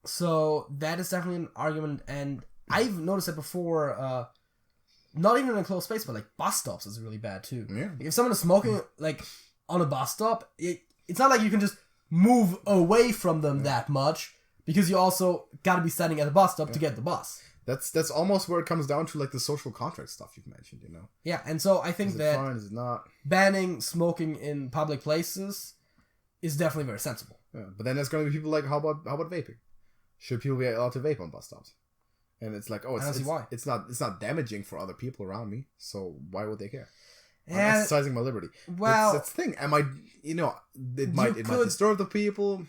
so that is definitely an argument, and I've noticed it before. Not even in a closed space, but like bus stops is really bad too. Yeah. If someone is smoking like on a bus stop, it's not like you can just move away from them that much because you also got to be standing at the bus stop to get the bus. That's almost where it comes down to like the social contract stuff you've mentioned, you know. Yeah, and so I think that fine, is it not? Banning smoking in public places is definitely very sensible. Yeah, but then there's going to be people like, how about vaping? Should people be allowed to vape on bus stops? And it's like, oh, it's not damaging for other people around me, so why would they care? I'm exercising my liberty. Well, that's the thing. Am I? You know, it might disturb the people.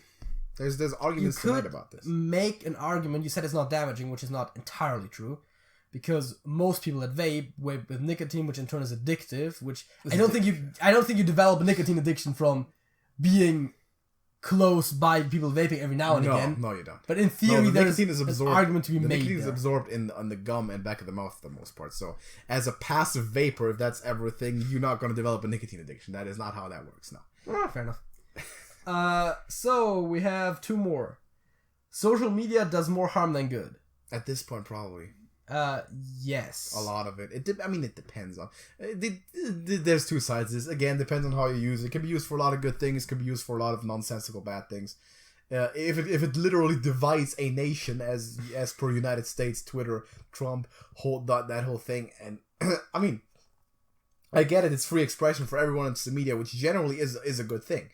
There's arguments to make about this. Make an argument. You said it's not damaging, which is not entirely true, because most people that vape with nicotine, which in turn is addictive. Which I don't think you develop a nicotine addiction from being close by people vaping every now and again. No, you don't. But in theory, there's an argument to be made. Nicotine is absorbed on the gum and back of the mouth for the most part. So, as a passive vapor, if that's everything, you're not going to develop a nicotine addiction. That is not how that works. No. Fair enough. So we have two more. Social media does more harm than good. At this point, probably. Yes. A lot of it. It depends on. There's two sides. This again depends on how you use it. It can be used for a lot of good things. It can be used for a lot of nonsensical bad things. If it literally divides a nation, as per United States, Twitter, Trump, that whole thing, and I mean, I get it. It's free expression for everyone. It's the media, which generally is a good thing,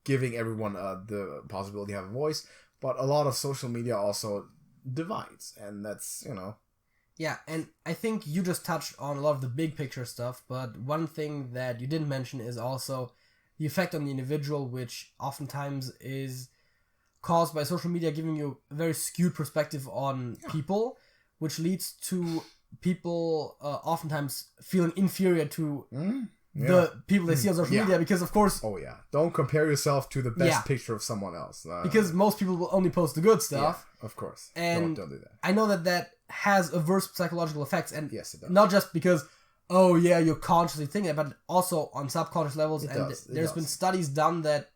giving everyone the possibility to have a voice. But a lot of social media also divides, and that's, you know. Yeah, and I think you just touched on a lot of the big picture stuff, but one thing that you didn't mention is also the effect on the individual, which oftentimes is caused by social media giving you a very skewed perspective on people, which leads to people oftentimes feeling inferior to the people they see on social media, because of course... Oh yeah, don't compare yourself to the best picture of someone else. Because most people will only post the good stuff. Yeah, of course. And don't do that. I know that has adverse psychological effects, and yes, it does. Not just because, oh yeah, you're consciously thinking it, but also on subconscious levels. There's been studies done that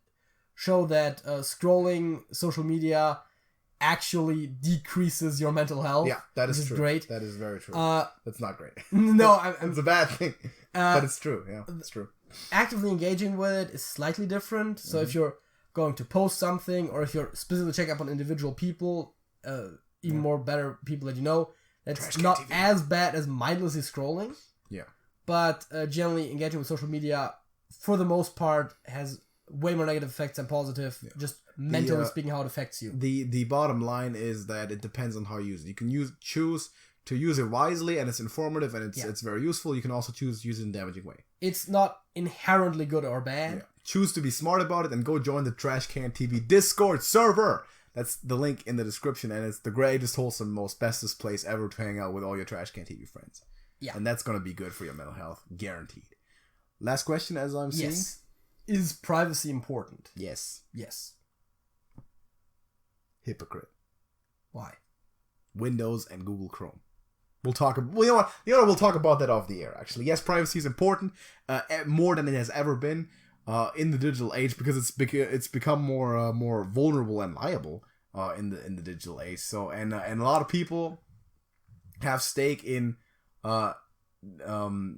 show that scrolling social media actually decreases your mental health. Yeah, that is true. Great. That is very true. That's not great. No, it's a bad thing. But it's true. Yeah, it's true. Actively engaging with it is slightly different. So if you're going to post something, or if you're specifically checking up on individual people, even more better people that you know, that's not as bad as mindlessly scrolling. Yeah. But generally engaging with social media, for the most part, has way more negative effects than positive. Yeah. Just mentally speaking, how it affects you. The bottom line is that it depends on how you use it. You can choose to use it wisely, and it's informative, and it's very useful. You can also choose to use it in a damaging way. It's not inherently good or bad. Yeah. Choose to be smart about it and go join the Trash Can TV Discord server. That's the link in the description, and it's the greatest, wholesome, most bestest place ever to hang out with all your Trash Can TV friends. Yeah. And that's going to be good for your mental health, guaranteed. Last question, as I'm seeing. Yes. Is privacy important? Yes. Yes. Hypocrite. Why? Windows and Google Chrome. We'll talk. Well, you know what? We'll talk about that off the air. Actually, yes, privacy is important, more than it has ever been in the digital age, because it's become more vulnerable and liable in the digital age. So and a lot of people have stake in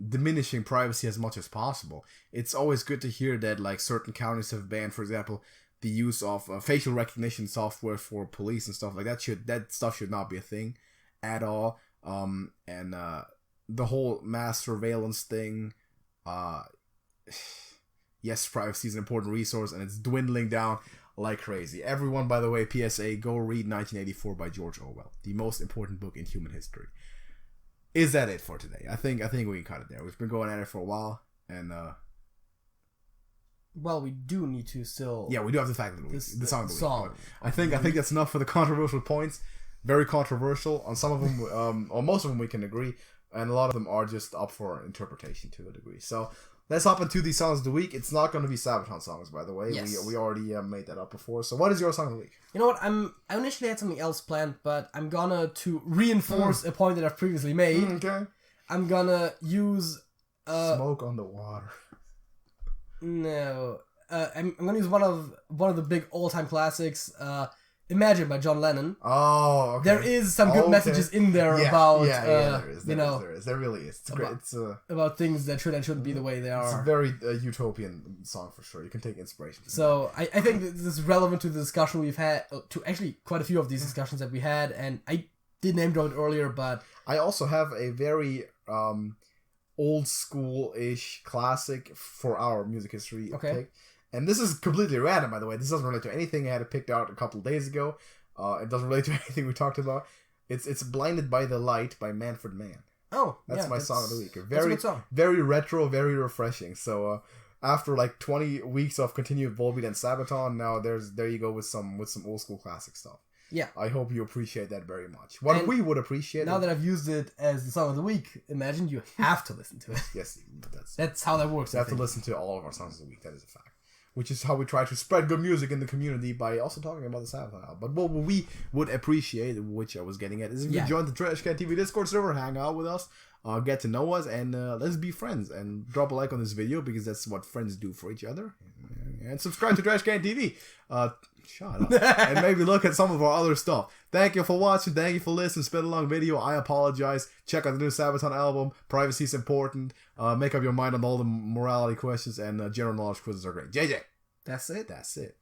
diminishing privacy as much as possible. It's always good to hear that like certain counties have banned, for example, the use of facial recognition software for police and stuff like that. That stuff should not be a thing at all. And the whole mass surveillance thing, yes, privacy is an important resource, and it's dwindling down like crazy. Everyone, by the way, PSA, go read 1984 by George Orwell, the most important book in human history. Is that it for today? I think we can cut it there. We've been going at it for a while, and well, we do need to still. Yeah, we do have the fact that the song. I think that's enough for the controversial points. Very controversial. On some of them, or most of them, we can agree, and a lot of them are just up for interpretation to a degree. So let's hop into the songs of the week. It's not going to be Sabaton songs, by the way. Yes. We already made that up before. So what is your song of the week? You know what? I initially had something else planned, but I'm gonna to reinforce a point that I've previously made. Okay. I'm gonna use Smoke on the Water. No. I'm gonna use one of the big all-time classics, Imagine by John Lennon. Oh, okay. There is some good messages in there about there is. There really is. It's great. It's about things that should and shouldn't be the way they are. It's a very utopian song for sure. You can take inspiration from so I think that this is relevant to the discussion we've had, to actually quite a few of these discussions that we had, and I did name drop it earlier, but I also have a very old school-ish classic for our music history pick. And this is completely random, by the way. This doesn't relate to anything I had it picked out a couple of days ago. It doesn't relate to anything we talked about. It's Blinded by the Light by Manfred Mann. Oh, that's my song of the week. That's a good song. Very retro, very refreshing. So after like 20 weeks of continued Volbeat and Sabaton, now there you go with some old school classic stuff. Yeah. I hope you appreciate that very much. What we would appreciate. Now that I've used it as the song of the week, imagine you have to listen to it. Yes, that's how that works. You have to listen to all of our songs of the week. That is a fact. Which is how we try to spread good music in the community by also talking about the Sabaton album. But what we would appreciate, which I was getting at, is if you join the Trash Can TV Discord server, hang out with us, get to know us, and let's be friends. And drop a like on this video because that's what friends do for each other. And subscribe to Trash Can TV. Shut up. And maybe look at some of our other stuff. Thank you for watching. Thank you for listening. It's been a long video. I apologize. Check out the new Sabaton album. Privacy is important. Make up your mind on all the morality questions, and general knowledge quizzes are great. JJ. That's it. That's it.